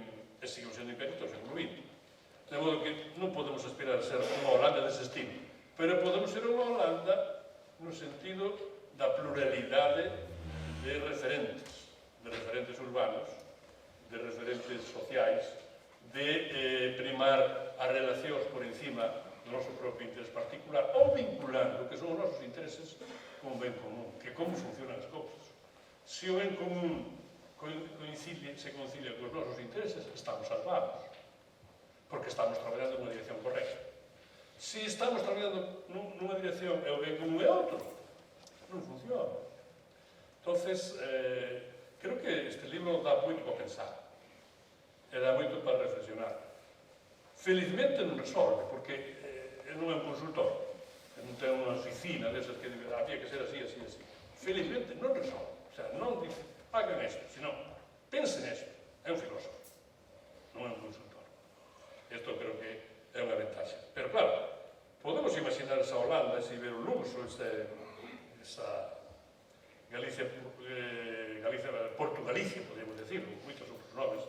Speaker 3: seguiu sendo imperio todo o século XX. De modo que non podemos aspirar a ser unha Holanda dese estilo, pero podemos ser unha Holanda no sentido da pluralidade de referentes urbanos, de referentes sociais, de primar as relacións por encima do noso propio interés particular ou vinculando o que son os nosos intereses con o ben común, que como funcionan as cousas. Se o ben común se concilia con os nosos intereses, estamos salvados, porque estamos traballando nunha dirección correcta. Se estamos traballando nunha dirección e o ben común é outro, non funciona. Entonces, creo que este libro dá moito para pensar e dá moito para reflexionar. Felizmente non resolve, porque non é un consultor, non ten unha oficina desas que había que ser así, así, así. Felizmente non resolve, o sea, non dice, hagan isto, senón, pensen isto, é un filósofo, non é un consultor. Isto creo que é unha ventaxa. Pero claro, podemos imaginar esa Holanda, ese Iberoluxo, esa Galicia, Portugalicia, podemos decir, moitos outros nomes,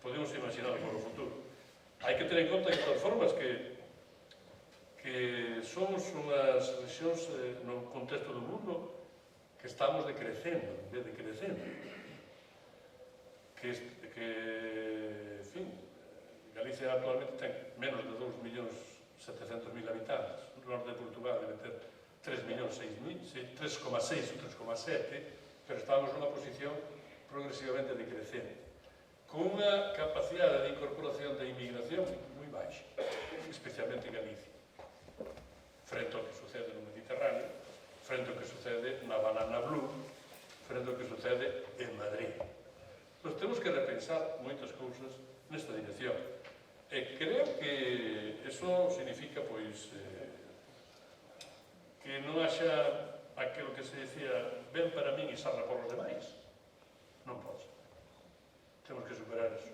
Speaker 3: podemos imaginar para o futuro. Hai que ter en conta, de todas formas, que somos unhas rexións no contexto do mundo que estamos decrecendo, en vez de crecendo. En fin, Galicia actualmente ten menos de 2.700.000 habitantes. O norte de Portugal debe ter 3.600.000, 3,6 ou 3,7, pero estamos nunha posición progresivamente decrecente, con unha capacidade de incorporación de inmigración moi baixa, especialmente en Galicia, frente ao que sucede no Mediterráneo, frente ao que sucede na Banana Blue, frente ao que sucede en Madrid. Nós temos que repensar moitas cousas nesta dirección. E creo que eso significa, pois, que non haxa aquilo que se decía ben para min e sarna por os demais. Non pode ser. Temos que superar eso.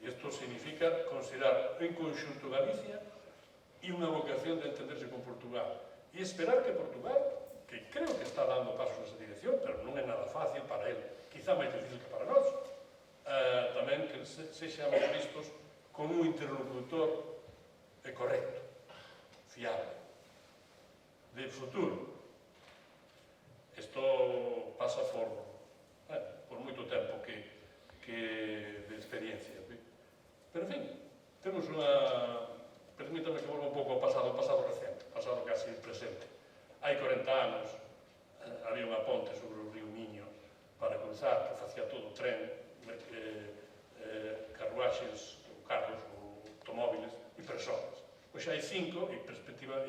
Speaker 3: E isto significa considerar en conxunto Galicia e unha vocación de entenderse con Portugal. E esperar que Portugal, que creo que está dando pasos nesa dirección, pero non é nada fácil para ele, quizá máis difícil que para nós, tamén que sexamos vistos como un interlocutor correcto, fiable, de futuro. Isto pasa por moito tempo de experiencia. Pero, en fin, temos unha... Permítame que volva un pouco ao pasado recente, pasado casi presente. Hai 40 anos había unha ponte sobre o río Miño para cruzar, que facía todo o tren, carruaxes, carros, automóviles e persoas. Pois hai 5 e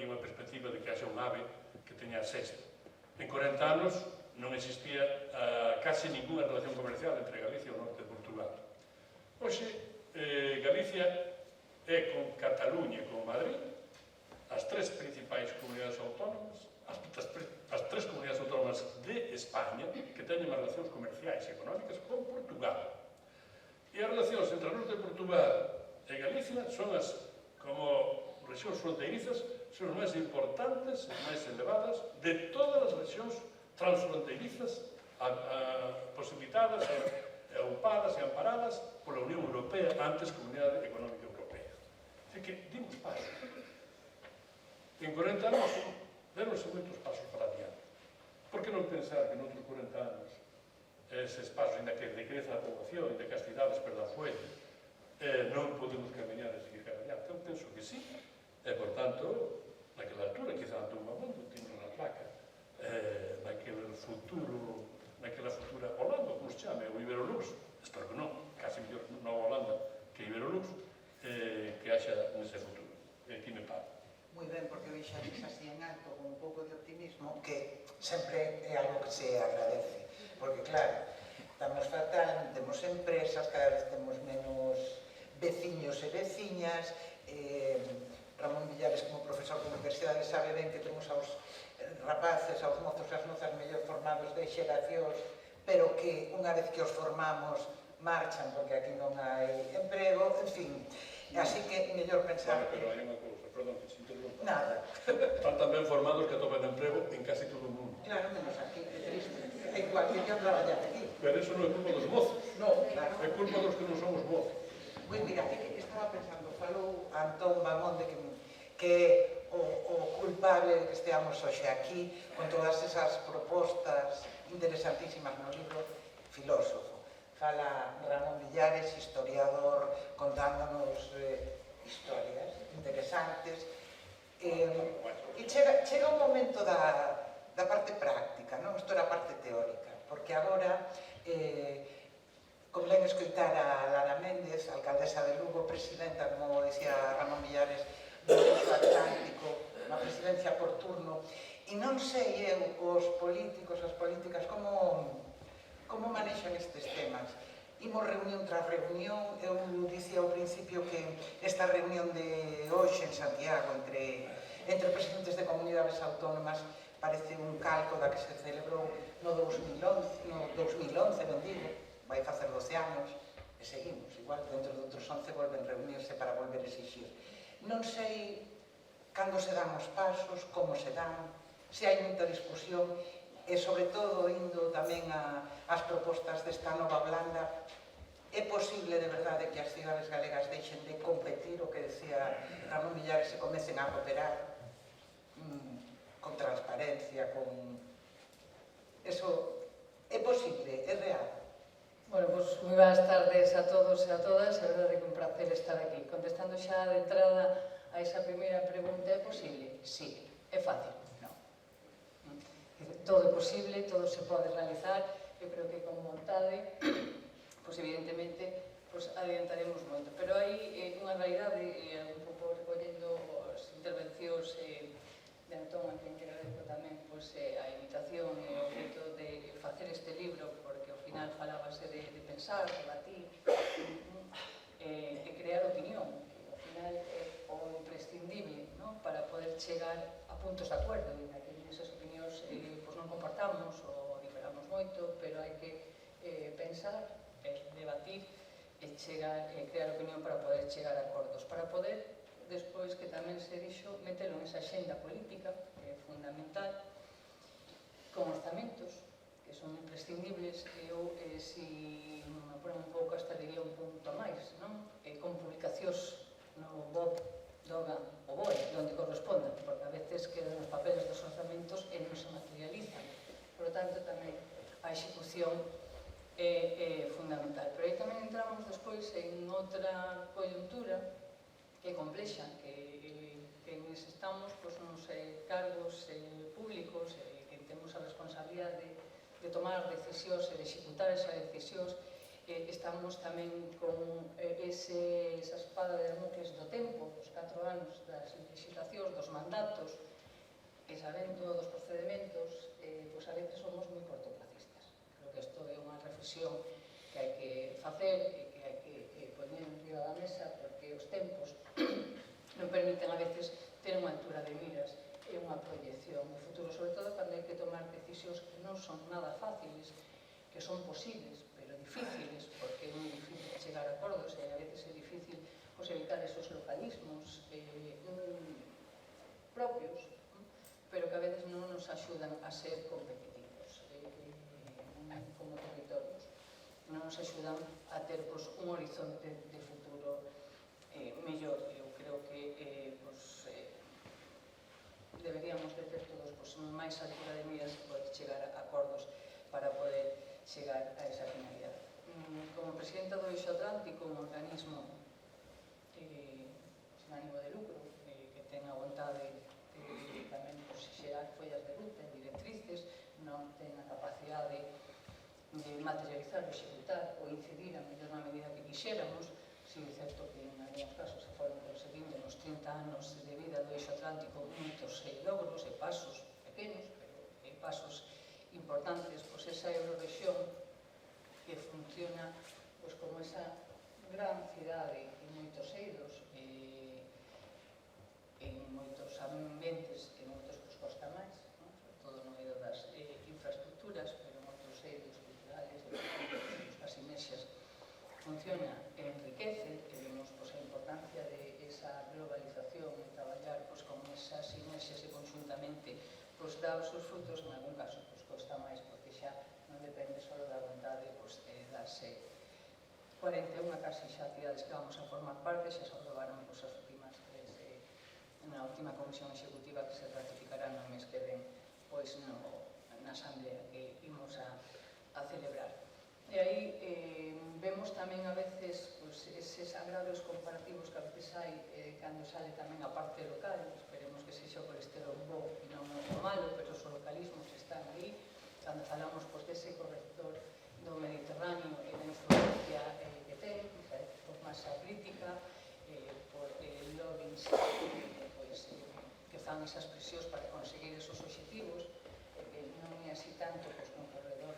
Speaker 3: unha perspectiva de que haxa un ave que teña 6. En 40 anos non existía case ninguna relación comercial entre Galicia e o norte de Portugal. Hoxe, Galicia é con Cataluña e con Madrid as 3 principais comunidades autónomas, as 3 comunidades autónomas de España que teñen as relacións comerciais e económicas con Portugal. E as relacións entre o norte de Portugal e Galicia son como rexións fronteirizas, son as máis importantes e máis elevadas de todas as rexións transfronteirizas posibilitadas e aupadas e amparadas pola Unión Europea, antes Comunidade Económica Europea. Así que dimos pasos. En 40 anos deronse moitos pasos para adiante. Por que non pensar que noutros 40 anos eses pasos, ainda que decrece a poboación, ainda que as cidades perdan fuelle, non podemos camiñar e seguir camiñando? Eu penso que sí. E, por tanto, naquela altura, quizá ante un momento, tiño na placa, naquela futura Holanda, como se chame, o Iberolux, espero que non, casi mellor nova Holanda que Iberolux, que haxa nese futuro. Aquí me paro.
Speaker 1: Moi ben, porque deixades así en alto con un pouco de optimismo, que sempre é algo que se agradece. Porque, claro, estamos fatal, temos empresas, cada vez temos menos veciños e veciñas, liñas. Ramón Villares, como profesor de universidade, sabe ben que temos aos rapaces, aos mozos e as mozas mellor formados de xeracións, pero que unha vez que os formamos marchan porque aquí non hai emprego, en fin. Así que mellor pensar...
Speaker 3: Bueno, pero hai unha cousa, perdón, que se interrompa.
Speaker 1: Nada.
Speaker 3: Están tamén formados que atopen emprego en casi todo o mundo.
Speaker 1: Claro, menos aquí, que triste. É igual que yo traballar aquí.
Speaker 3: Pero eso non é culpa dos mozos.
Speaker 1: No, claro.
Speaker 3: É culpa dos que non somos mozos.
Speaker 1: Pois mira, é que estaba pensando, falou Antón Bamón de que é o culpable de que esteamos hoxe aquí con todas esas propostas interesantísimas no libro, filósofo. Fala Ramón Villares, historiador, contándonos historias interesantes. E chega un momento da parte práctica, non? Isto era a parte teórica, porque agora convén escoitar a Lara Méndez, alcaldesa de Lugo, presidenta, como decía Ramón Villares, do Eixo Atlántico, na presidencia por turno, e non sei eu, os políticos, as políticas, como manexan estes temas. Imos reunión tras reunión, eu dicía ao principio que esta reunión de hoxe en Santiago entre presidentes de comunidades autónomas parece un calco da que se celebrou no 2011, ben digo, vai facer 12 anos, e seguimos, igual dentro de outros 11 volven reunirse para volver a exixir. Non sei cando se dan os pasos, como se dan, se hai moita discusión, e sobre todo indo tamén ás propostas desta nova blanda, é posible de verdade que as cidades galegas deixen de competir, o que decía Ramón Villares, se comecen a cooperar con transparencia, con... Eso é posible, é real.
Speaker 4: Bueno, pois moi boas tardes a todos e a todas, é verdade que un placer estar aquí. Contestando xa de entrada a esa primeira pregunta, é posible? Sí. É fácil? Non. Todo é posible, todo se pode realizar, eu creo que con vontade, pois evidentemente, pois adiantaremos moito. Pero hai unha realidade, un pouco recollendo as intervencións de Antón, a quen que agradezo tamén pois, a invitación e o feito de facer este libro, porque ao final falábase de pensar, debatir e crear opinión, que ao final é o imprescindible, ¿no?, para poder chegar a puntos de acordo, e que esas opinións pois non compartamos ou diferamos moito, pero hai que pensar, debatir e crear opinión para poder chegar a acordos, para poder despois, que tamén se dixo, metelo nesa xenda política, que é fundamental, con orzamentos, que son imprescindibles, e eu, se me apuran un pouco, hasta diría un punto máis, non? Con publicacións no BOP, DOGA ou BOE, onde correspondan, porque a veces quedan os papeles dos orzamentos e non se materializan. Por lo tanto, tamén a execución é fundamental. Pero aí tamén entramos despois en outra coyuntura que é complexa, que estamos nos cargos públicos, que temos a responsabilidade de tomar decisións e de executar esas decisións, estamos tamén con esa espada de Damocles do tempo, dos 4 anos das legislacións, dos mandatos, e sabendo dos procedementos, pois a veces somos moi cortoplacistas. Creo que isto é unha reflexión que hai que facer e que hai que poñer en riba da mesa, porque os tempos non permiten a veces ter unha altura de miras e unha proyección de futuro, sobre todo cando hai que tomar decisións que non son nada fáciles, que son posibles, pero difíciles, porque é moi difícil chegar a acordos e a veces é difícil evitar esos localismos propios, pero que a veces non nos axudan a ser competitivos como territorios, non nos axudan a ter un horizonte de futuro mellor. Eu creo que deberíamos de ter todos máis altura de miras e poder chegar a acordos para poder chegar a esa finalidade. Como presidenta do Eixo Atlántico, un organismo sin ánimo de lucro, que ten a vontade de tamén xerar follas de ruta e directrices, non ten a capacidade de materializar, executar ou incidir a mellor na medida que quixéramos. Si é certo que en algunos casos se foron conseguindo nos 30 anos de vida do Eixo Atlántico moitos logros e pasos pequenos, pero pasos importantes, pois esa Eurorrexión que funciona como esa gran cidade en moitos eidos, ambientes que moitos nos costa máis, non? Sobre todo no medio das infraestructuras, pero moitos eidos culturales, as inerxias funciona e enriquece, e vemos pois, a importancia de esa globalización e traballar pois, con esas inerxias e conjuntamente pois, dá os seus frutos, en algún caso pois, costa máis, porque xa non depende só da vontade pois, de darse 41 casi xa actividades que vamos a formar parte, xa se aprobaron pois, as últimas tres na última comisión executiva que se ratificará no mes que ven pois, na asamblea que imos a celebrar. E aí vemos tamén a veces pois, eses agravios comparativos que a veces hai cando sale tamén a parte local, esperemos que sexa por este bo e non o malo, pero os localismos están aí, cando falamos pois, dese corrector do Mediterráneo e da influencia que ten, por masa crítica, por lobbies pois, que fan esas presións para conseguir esos obxectivos, que non é así tanto pois, no corredor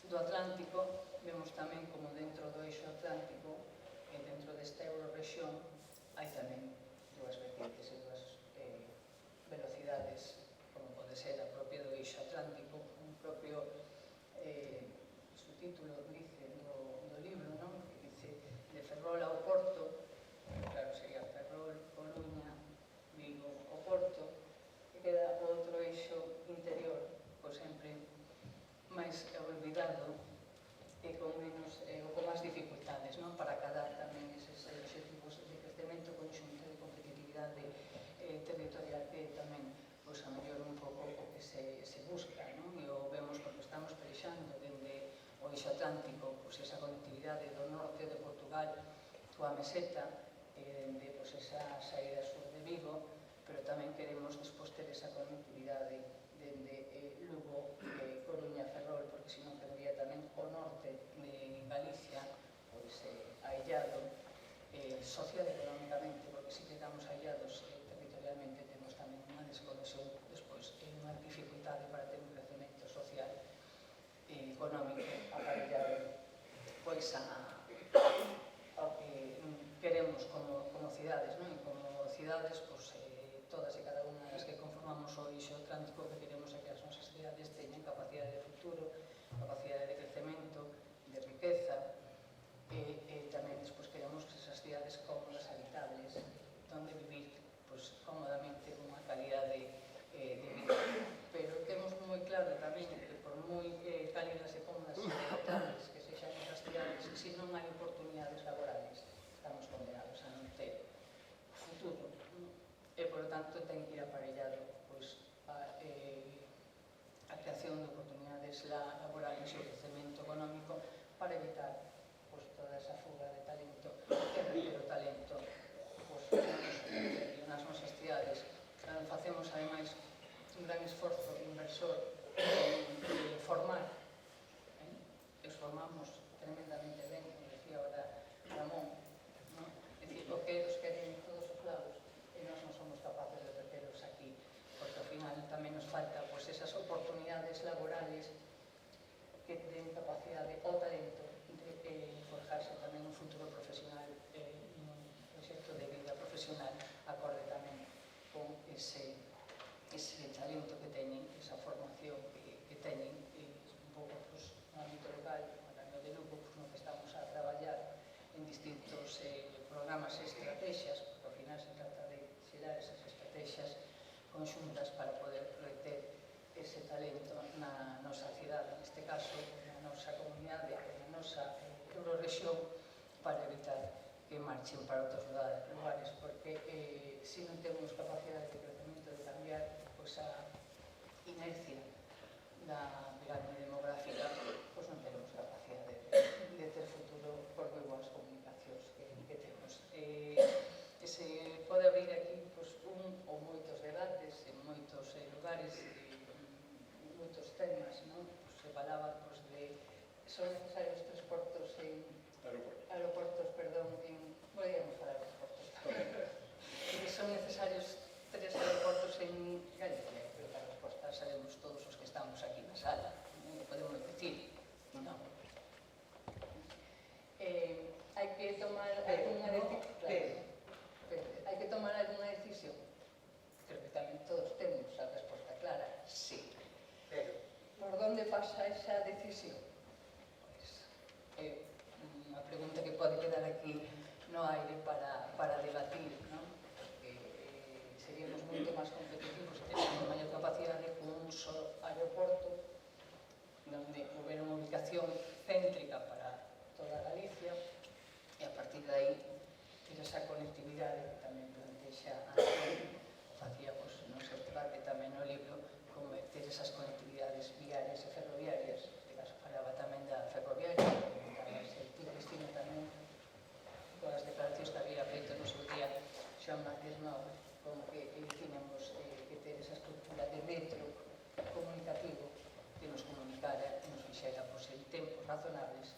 Speaker 4: do Atlántico, vemos tamén como dentro do eixo Atlántico e dentro desta eurorrexión hai tamén dúas vertientes e dúas velocidades, como pode ser a propia do eixo Atlántico, un propio subtítulo dice do libro, non? Que dice de Ferrol ao Porto, claro, sería Ferrol, Coruña, Vigo, o Porto, e queda o outro eixo interior, pois sempre máis olvidado e con menos ou con máis dificultades, non? Para acadar tamén eses obxectivos de crecemento conxunto de competitividade territorial que tamén pois, a mellor un pouco o que se busca, non? E o vemos porque estamos pelexando dende o eixo Atlántico, pois esa conectividade do norte de Portugal coa meseta, dende pois, esa saída sur de Vigo, pero tamén queremos despois ter esa conectividade dende Lugo, Coruña, Ferrol, porque senón quedaría tamén o norte de Galicia, pois aillado social e económicamente, porque se quedamos aillados territorialmente temos tamén unha desconexión despois unha dificultade para ter un crecemento social e económico aparellado pois ao que queremos como cidades, non? E como cidades, pois, todas e cada unha das que conformamos o eixo Atlántico, que queremos é que as nosas cidades teñen capacidade de futuro, capacidade de crecemento, de riqueza, e tamén despois queremos que esas cidades cómodas, habitables, donde vivir pois, cómodamente con unha calidade de vida. Pero temos moi claro tamén que por moi cálidas e cómodas e habitables que sexan esas cidades, se non hai oportunidades laborales, estamos condenados a non ter futuro. E, por lo tanto, ten que ir aparellado pois, a creación de oportunidades laborales e o crecemento económico para evitar pois, toda esa fuga de talento e reter o talento pois, nas nosas cidades. Facemos, ademais, un gran esforzo inversor en formar. Os formamos tremendamente ben, como decía ahora Ramón. É dicir, o que os queren en todos os lados e nós non somos capaces de reteros aquí, porque ao final tamén nos falta pois, esas oportunidades laborales que den capacidade ao talento de forjarse tamén un futuro profesional, un proxecto de vida profesional acorde tamén con ese talento que teñen, esa formación que teñen, un pouco pois, no ámbito local, no de Lugo, pois, no que estamos a traballar en distintos programas e estrategias, porque ao final se trata de xerar esas estrategias conxuntas para poder reter ese talento na nosa cidade, neste caso, na nosa comunidade, na nosa eurorrexión, para evitar que marchen para outros lugares, porque se non temos capacidade de crecemento de cambiar pois, a inercia da pirámide demográfica, pois non temos capacidade de ter futuro por moi boas comunicacións que temos. Se pode abrir aquí pois, un ou moitos debates en moitos lugares, moitos temas, non? Se falaba pois, de son necesarios transportos en aeroportos, perdón, podríamos falar de transportes tamén. Son necesarios 3 aeroportos en Galicia, creo que a resposta sabemos todos os que estamos aquí na sala. aire para debatir, non? Seríamos moito máis competitivos se teníamos maior capacidade con un só aeroporto onde houbera unha ubicación céntrica para toda Galicia e a partir de aí ter esa conectividade que tamén plantexa Antonio, facíamos no seu debate tamén no libro, como ter esas conectividades viarias e ferroviarias, de caso falaba tamén da ferroviaria, ti Cristina tamén, con as declaracións que había feito no seu día Xoan Martínez Nova, como que tiñamos que ter esa estructura de metro comunicativo que nos comunicara e nos fixera en tempos razonables,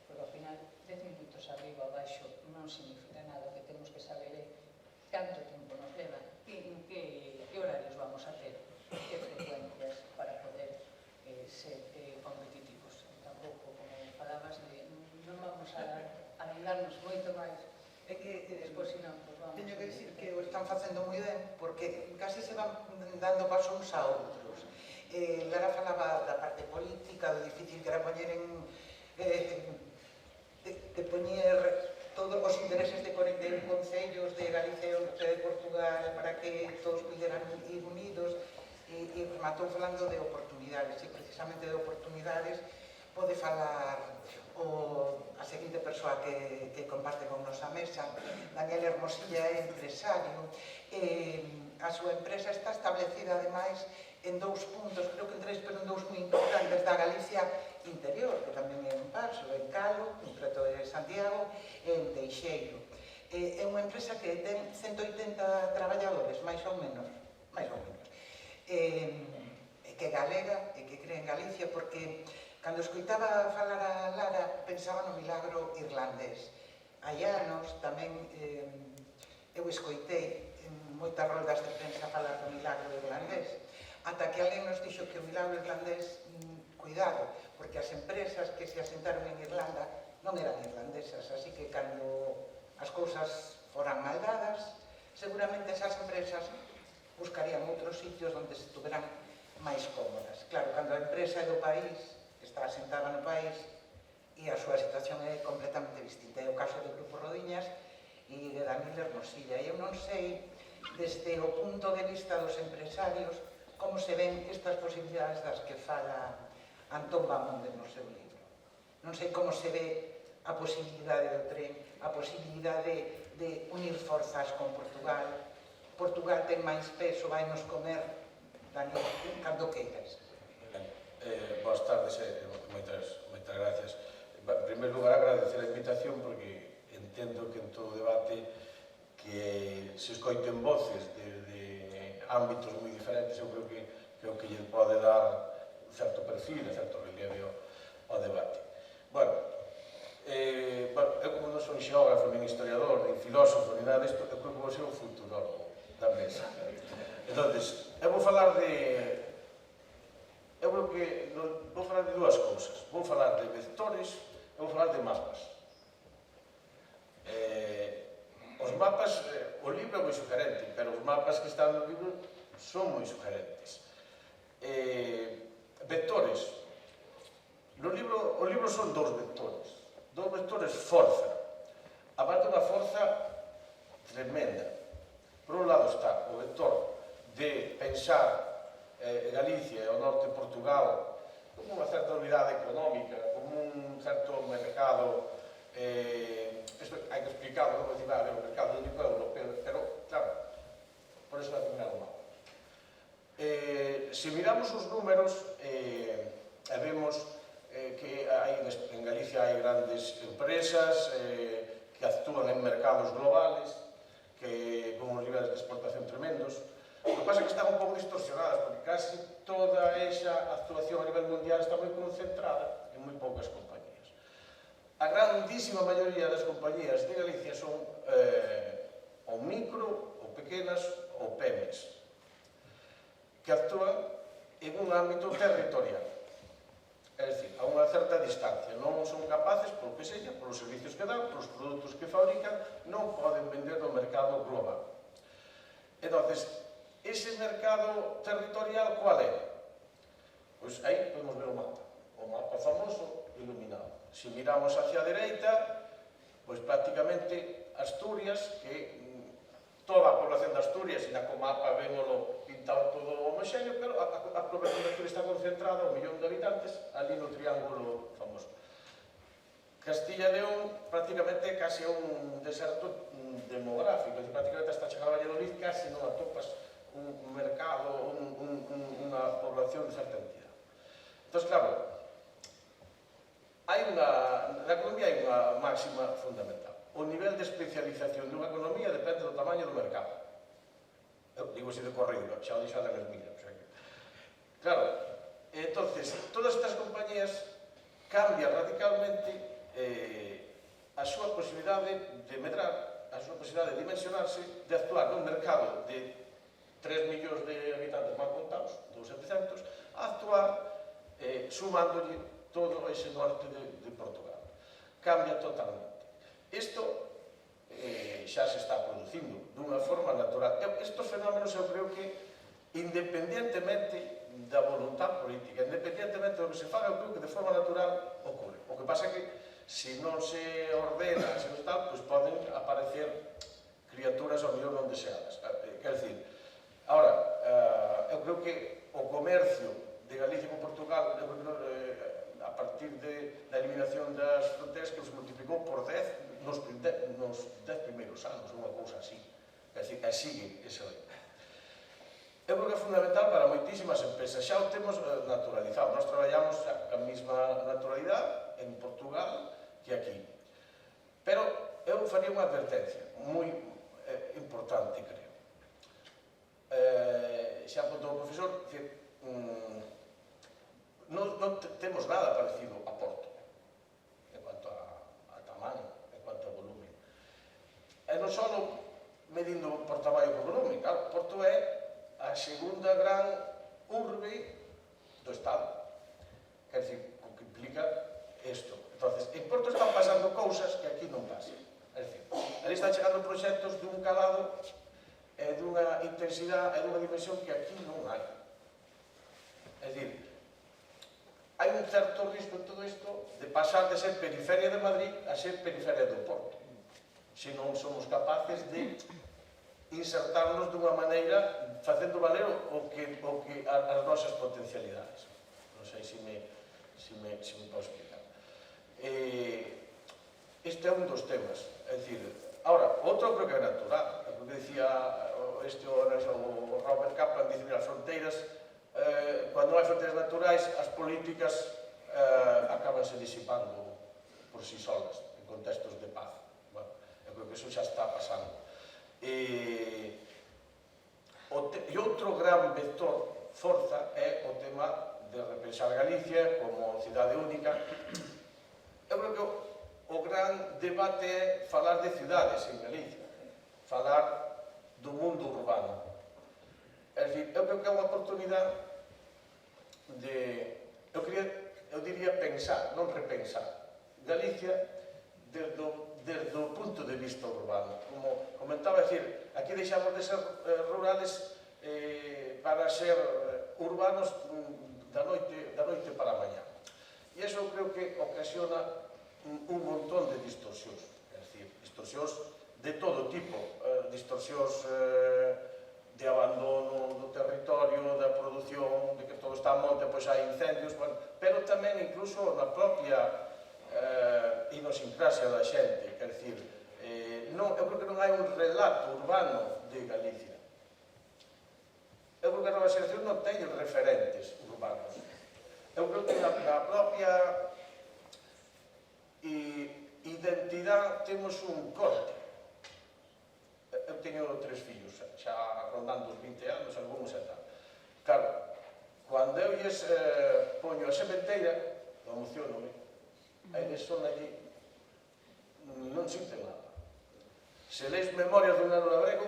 Speaker 4: porque ao final 10 minutos arriba ou baixo non significa nada. O que temos que saber é canto tempo nos leva, que horarios vamos a ter, que frecuencias para poder ser competitivos. Tampouco, como falabas, non vamos a alendarnos moito máis,
Speaker 1: É que
Speaker 4: despois, senón, vamos...
Speaker 1: teño que dicir que o están facendo moi ben, porque casi se van dando paso uns a outros. Lara falaba da parte política, do difícil que era poñer de poñer todos os intereses de concellos de Galicia e de Portugal para que todos puderan ir unidos e rematou falando de oportunidades, e precisamente de oportunidades pode falar a seguinte persoa que comparte con nos a mesa. Daniel Hermosilla é empresario, a súa empresa está establecida ademais en 2 puntos, creo que en 3, pero en 2 moi importantes da Galicia interior, que tamén é un paso, en Calo, un preto de Santiago, e en Teixeiro. É unha empresa que ten 180 traballadores, máis ou menos, que é galega e que cree en Galicia, porque cando escoitaba falar a Lara pensaba no milagro irlandés. Hai anos tamén eu escoitei en moitas roldas de prensa falar do milagro irlandés, ata que alguén nos dixo que o milagro irlandés, cuidado, porque as empresas que se asentaron en Irlanda non eran irlandesas, así que cando as cousas foran mal dadas, seguramente esas empresas buscarían outros sitios onde se estuveran máis cómodas. Claro, cando a empresa é do país, está asentada no país, e a súa situación é completamente distinta. É o caso do Grupo Rodiñas e de Daniel Hermosilla. E eu non sei, desde o punto de vista dos empresarios, como se ven estas posibilidades das que fala Antón Bamonde no seu libro. Non sei como se ve a posibilidade do tren, a posibilidade de unir forzas con Portugal. Portugal ten máis peso, vai nos comer, Daniel, cando queiras.
Speaker 5: Boas tardes e moitas gracias. En primeiro lugar, agradecer a invitación porque entendo que en todo o debate que se escoiten voces de ámbitos moi diferentes, eu creo que lle pode dar certo perfil e certo relieve ao debate. Bueno, eu como non son xeógrafo, nin historiador, nin filósofo, nin nada disto, eu creo que vou ser o futurólogo da mesa. Entón, eu vou falar de... Eu creo que vou falar de 2 cousas. Vou falar de vectores e vou falar de mapas. Os mapas, o libro é moi sugerente, pero os mapas que están no libro son moi sugerentes. Vectores. O libro son 2 vectores. 2 vectores forza. Aparte unha forza tremenda. Por un lado está o vector de pensar Galicia e o norte de Portugal como unha certa unidade económica, como un certo mercado, isto hai que explicarlo, como decir, o mercado único europeo, pero, claro, por eso é o primeiro mapa. Se miramos os números, vemos que en Galicia hai grandes empresas que actúan en mercados globales, con uns niveles de exportación tremendos. O que pasa é que están un pouco distorsionadas, porque casi toda esa actuación a nivel mundial está moi concentrada en moi poucas compañías. A grandísima maioría das compañías de Galicia son ou micro, ou pequenas, ou pemes, que actúan en un ámbito territorial. É dicir, a unha certa distancia. Non son capaces, polo que sexa, polos servicios que dan, polos produtos que fabrican, non poden vender no mercado global. Entón, ese mercado territorial, qual é? Pois aí podemos ver o mapa famoso iluminado. Se miramos hacia a dereita, Pois prácticamente Asturias, que toda a población de Asturias, e na comapa vémolo pintado todo homoxéneo, pero a población de Asturias está concentrada, 1 millón de habitantes, ali no triángulo famoso. Castilla e León prácticamente é case un deserto demográfico, prácticamente hasta chegar a Valladolid case non atopas un mercado, unha población de certa entidade. Entón, claro, na economía hai unha máxima fundamental. O nivel de especialización dunha economía depende do tamaño do mercado. Eu digo así de corrido, xa o dixo Adam Smith. Claro, entonces, todas estas compañías cambian radicalmente a súa posibilidade de medrar, a súa posibilidade de dimensionarse, de actuar nun mercado de 3 millóns de habitantes mal contados, 2.700, a actuar sumándolle todo ese norte de Portugal. Cambia totalmente. Isto xa se está producindo dunha forma natural. Estos fenómenos eu creo que, independientemente da voluntad política, independientemente do que se faga, eu creo que de forma natural ocorre. O que pasa é que, se non se ordena, se non tal, pois poden aparecer criaturas ao mellor non deseadas. Quer dizer, ahora, eu creo que o comercio de Galicia con Portugal, a partir da eliminación das fronteras, que se multiplicou por 10 nos 10 primeiros anos, unha cousa así. Quer dizer, sigue ese ritmo. Eu creo que é fundamental para moitísimas empresas. Xa o temos naturalizado. Nós traballamos a mesma naturalidade en Portugal que aquí. Pero eu faría unha advertencia moi importante, creo. Xa apuntou o profesor que non temos nada parecido a Porto en cuanto a tamaño, en cuanto a volumen. E non só medindo por tamaño por volumen, claro, Porto é a segunda gran urbe do Estado. Quer dizer, o que implica isto. Entonces, en Porto están pasando cousas que aquí non pasan. É dicir, ali están chegando proxectos dun calado e dunha intensidade e dunha dimensión que aquí non hai. É dicir, hai un certo risco en todo isto de pasar de ser periferia de Madrid a ser periferia do Porto, se non somos capaces de insertarnos dunha maneira facendo valer as nosas potencialidades. Non sei se me podo explicar. Este é un dos temas. É dicir, ahora, outro creo que é natural. O que dicía o Robert Kaplan, dice, mira, as fronteiras, cando hai fronteiras naturais, as políticas acabanse disipando por si solas, en contextos de paz. Bueno, eu creo que iso xa está pasando. E outro gran vector forza é o tema de repensar Galicia como cidade única. Eu creo que o gran debate é falar de cidades en Galicia, falar do mundo urbano. É dicir, eu creo que é unha oportunidade de, eu diría pensar, non repensar, Galicia desde o punto de vista urbano. Como comentaba, é dicir, aquí deixamos de ser rurales para ser urbanos da noite para a mañá. E iso creo que ocasiona un montón de distorsións, é dicir, distorsións de todo tipo, distorsións de abandono do territorio, da produción, de que todo está a monte, pois hai incendios, bueno, pero tamén incluso na propia idiosincrasia da xente, quer dicir, eu creo que non hai un relato urbano de Galicia. Eu creo que a nova xeración non ten referentes urbanos. Eu creo que na propia identidade temos un corte. Eu teño 3 fillos, xa rondando os 20 anos, algúns e tal. Claro, cando eu lles poño a sementeira, emociono-me, eles son allí, non sinten nada. Se leis Memorias dun nano labrego,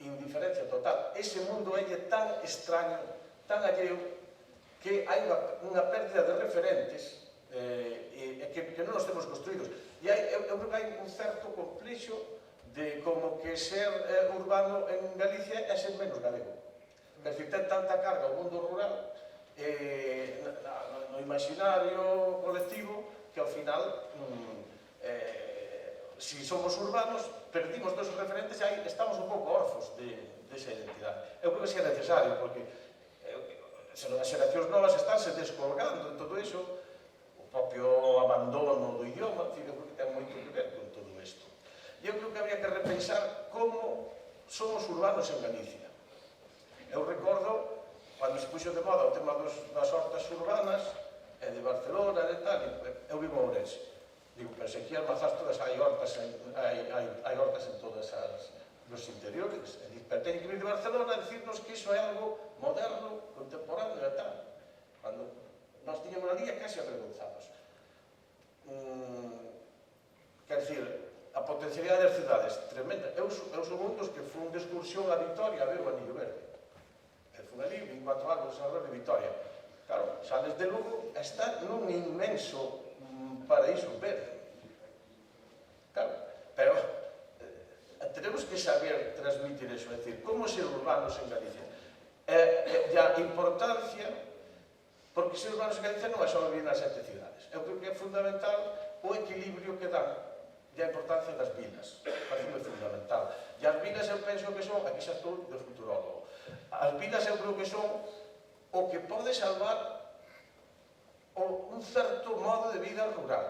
Speaker 5: indiferencia total. Ese mundo é tan extraño, tan alleo, que hai unha pérdida de referentes que non nos temos construídos. E eu creo que hai un certo complexo de como que ser urbano en Galicia é ser menos galego. É dicir, ten tanta carga o mundo rural no imaginario colectivo que ao final si somos urbanos, perdimos todos os referentes e aí estamos un pouco orfos desa identidade. Eu creo que é necesario, porque as xeracións novas estánse descolgando en todo iso, o propio abandono do idioma, eu creo que ten moito que ver con todo isto. E eu creo que había que repensar como somos urbanos en Galicia. Eu recordo, cando se puxo de moda o tema das hortas urbanas, e de Barcelona e tal, eu vivo en Ourense. Digo, pero se aquí as mazás todas hai hortas en todas os interiores. Pero teñen que vir de Barcelona a dicirnos que iso é algo moderno, contemporáneo e tal. Cando nós tiñamos na liga casi avergonzados. Quer dicir, a potencialidade das cidades tremenda. Eu son un dos que fui de excursión a Vitoria a ver o Anillo Verde. Fui ali, 24 anos a ver de Vitoria. Claro, sales de Lugo, está nun inmenso paraíso verde. Claro, pero tenemos que saber transmitir eso, es decir, como ser urbanos en Galicia. E a importancia, porque ser urbanos en Galicia non é só vivir nas 7 cidades. Eu creo que é fundamental o equilibrio que dan e a importancia das vilas. Parece moi fundamental. E as vilas eu penso que son, aquí xa estou de futurólogo, as vilas eu creo que son o que pode salvar un certo modo de vida rural.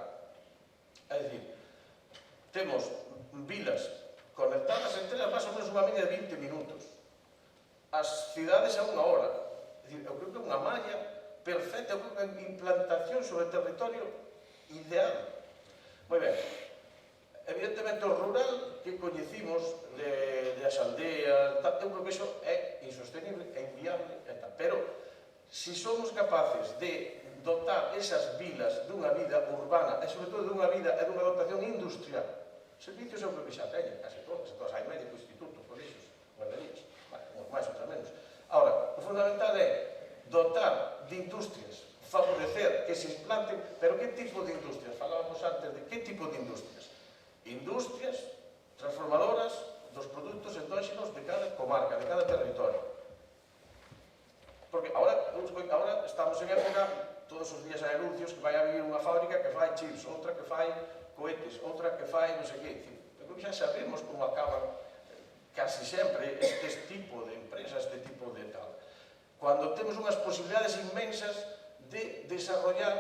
Speaker 5: É dicir, temos vilas conectadas entre elas máis ou menos unha media de 20 minutos. As cidades a unha hora. É dicir, eu creo que é unha malla perfecta, eu creo que é implantación sobre territorio ideal. Moi ben. Evidentemente o rural que coñecimos de as aldeas, eu creo que iso é insostenible, é inviable, pero se somos capaces de dotar esas vilas dunha vida urbana e, sobre todo, dunha vida e dunha dotación industrial. Servicios eu creo que xa teñen, case todas hai médico, instituto, colexios, guarderías, uns máis, outros menos. Ahora, o fundamental é dotar de industrias, favorecer que se implanten, pero que tipo de industrias? Falábamos antes de que tipo de industrias? Industrias transformadoras dos produtos endóxenos de cada comarca, de cada territorio. Porque ahora estamos en época, todos os días hai anuncios que vai abrir unha fábrica que fai chips, outra que fai cohetes, outra que fai non sei que. Eu creo que xa sabemos como acaban casi sempre este tipo de empresas, este tipo de tal. Cando temos unhas posibilidades inmensas de desarrollar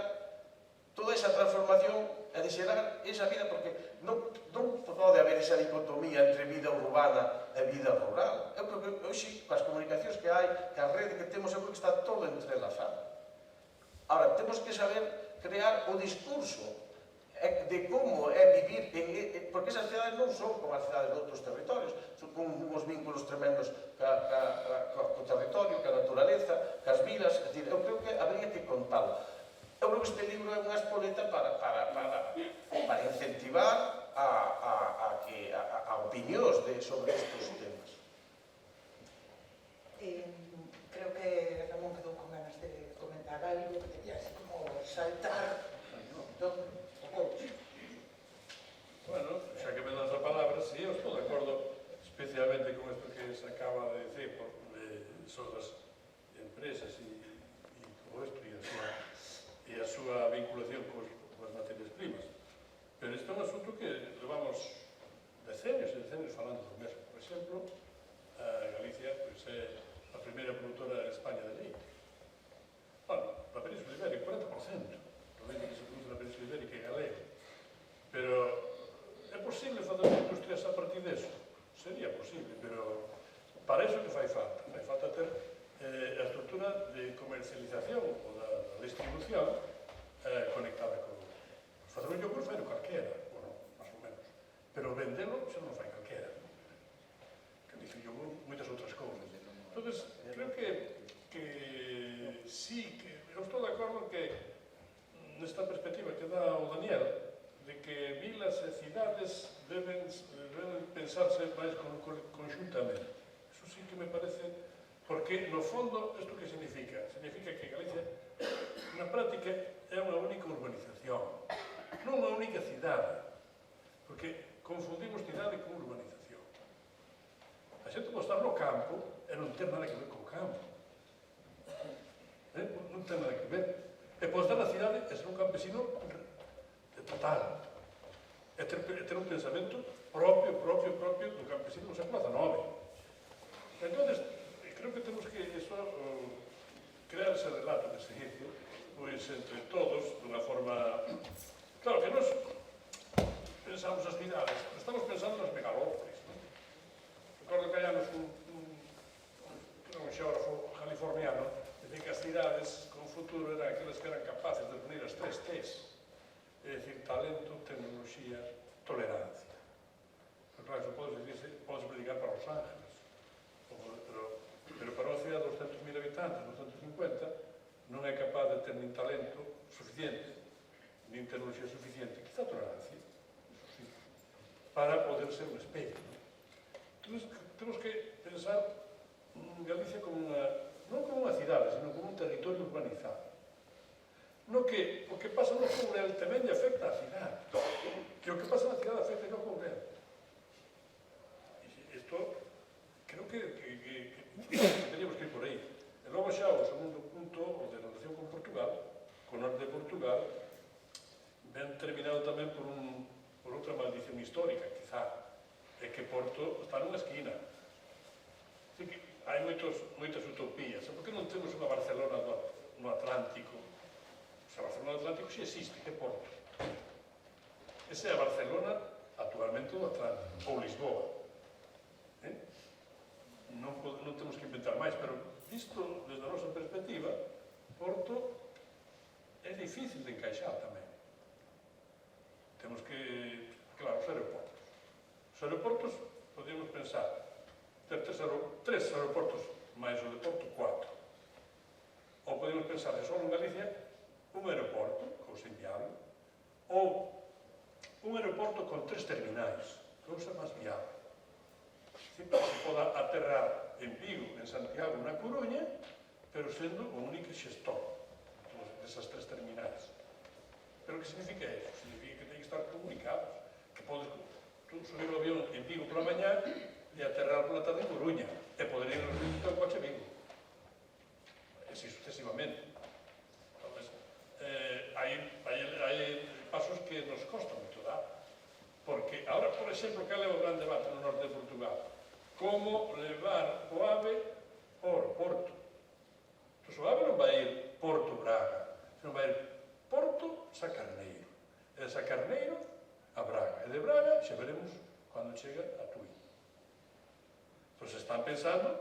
Speaker 5: toda esa transformación e de xerar esa vida, porque non pode haber esa dicotomía entre vida urbana e vida rural. Eu creo que hoxe, coas comunicacións que hai, que a rede que temos, eu creo que está todo entrelazado. Ahora, temos que saber crear o discurso de como é vivir, porque esas cidades non son como as cidades de outros territorios, son con uns vínculos tremendos co territorio, ca naturaleza, cas vilas, é dicir, eu creo que habría que contalo. Eu creo que este libro é unha espoleta para incentivar a opinións sobre estes temas.
Speaker 1: Creo que Ramón quedou con ganas de comentar algo que teña así como saltar o coche.
Speaker 3: Bueno, xa que me das a palabra, sí, eu estou de acordo especialmente con isto que se acaba de decir sobre as empresas e todo isto e a súa vinculación coas materias primas. Pero isto é un asunto que levamos decenios e decenios falando do mesmo. Por exemplo, Galicia é a primeira produtora en España de leite. Bueno, na Península Ibérica, 40%. O leite que se produce na Península Ibérica é galego. Pero é posible fazer industrias a partir deso? Sería posible, pero para iso que fai falta? Fai falta ter a estrutura de comercialización ou da distribución conectada con... Fazer un yogur fai no calquera, bueno, máis ou menos. Pero vendelo xa non fai calquera. Que dice yogur, moitas outras cousas. Entón, creo que sí, que eu estou de acordo que nesta perspectiva que dá o Daniel, de que vilas e cidades deben pensarse máis conjuntamente. Eso sí que me parece, porque no fondo, isto que significa? Significa que Galicia, na práctica, é unha única urbanización, non unha única cidade, porque confundimos cidade con urbanización. A xente pode estar no campo e non ter nada que ver co campo. Non ten nada que ver. E pode estar na cidade e ser un campesino total. e ter un pensamento propio do campesino do século XIX. Entón, creo que temos que crear ese relato de seguir, pois, entre todos, dunha forma... Claro que nós pensamos as cidades, estamos pensando nas megalópolis, non? Recordo que hai anos un xeógrafo californiano dice que as cidades con futuro eran aquelas que eran capaces de unir as 3 T's, é dicir, talento, tecnoloxía, tolerancia. Pero claro, eso podes predicar para Los Ángeles, pero para unha cidade de 200.000 habitantes, 250, non é capaz de ter nin talento suficiente, nin tecnoloxía suficiente, quizá tolerancia, eso sí, para poder ser un espello. Entón, temos que pensar Galicia como non como unha cidade, sino como un territorio urbanizado. No que o que pasa no Courel tamén lle afecta á cidade, que o que pasa na cidade afecta ao Courel. Isto, creo que teníamos que ir por aí. E logo xa o segundo punto, o de relación con Portugal, con o norte de Portugal, ben terminado tamén por outra maldición histórica, quizá, é que Porto está nunha esquina. Así que hai moitas utopías. Por que non temos unha Barcelona no Atlántico? O sea, Barcelona no Atlántico xa existe, que é Porto. Esa é a Barcelona actualmente do Atlántico, ou Lisboa. Non temos que inventar máis, pero visto desde a nosa perspectiva, Porto é difícil de encaixar tamén. Temos que, claro, os aeroportos. Os aeroportos, podemos pensar, ter 3 aeroportos máis o de Porto, 4. Ou podemos pensar, se só en Galicia, un aeroporto, cousa inviable, ou un aeroporto con 3 terminais, cousa máis viable. Se poda aterrar en Vigo, en Santiago, na Coruña, pero sendo o único xestor desas 3 terminais. Pero que significa eso? Significa que ten que estar comunicados, que podes subir o avión en Vigo pola mañá e aterrar pola tarde en Coruña, e poder ir ao coche a Vigo. E así sucesivamente. Entonces, hai pasos que nos costa moito dar. Porque, ahora, por exemplo, cal é o gran debate no norte de Portugal? Como levar o AVE ao Porto. Pois o AVE non vai ir Porto-Braga, senón vai ir Porto-Sacarneiro. E de Sacarneiro a Braga. E de Braga xa veremos cando chega a Tui. Pois están pensando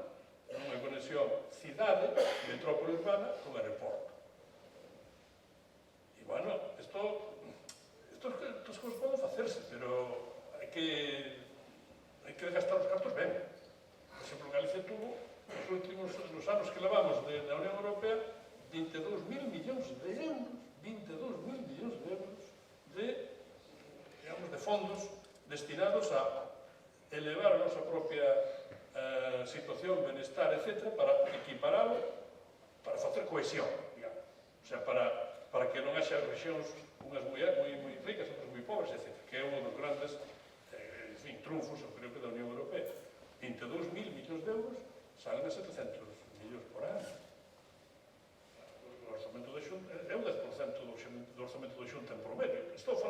Speaker 3: nunha conexión cidade, metrópole urbana, con aeroporto. E, bueno, estas cousas poden facerse, pero hai que gastar os cartos ben. Por exemplo, Galicia tuvo, nos anos que levamos da Unión Europea, 22.000 millóns de euros, 22.000 millóns de euros de fondos destinados a elevar a nosa propia situación, benestar, etc., para equiparalo, para facer cohesión, digamos. O sea, para que non haxa rexións, unhas moi ricas, outras moi pobres, etc., que é un dos grandes trunfos, eu creo que da Unión Europea. 22.000 millóns de euros salen a 700 millóns por ano. O orzamento da Xunta é o 10% do orzamento da Xunta en promedio. Estou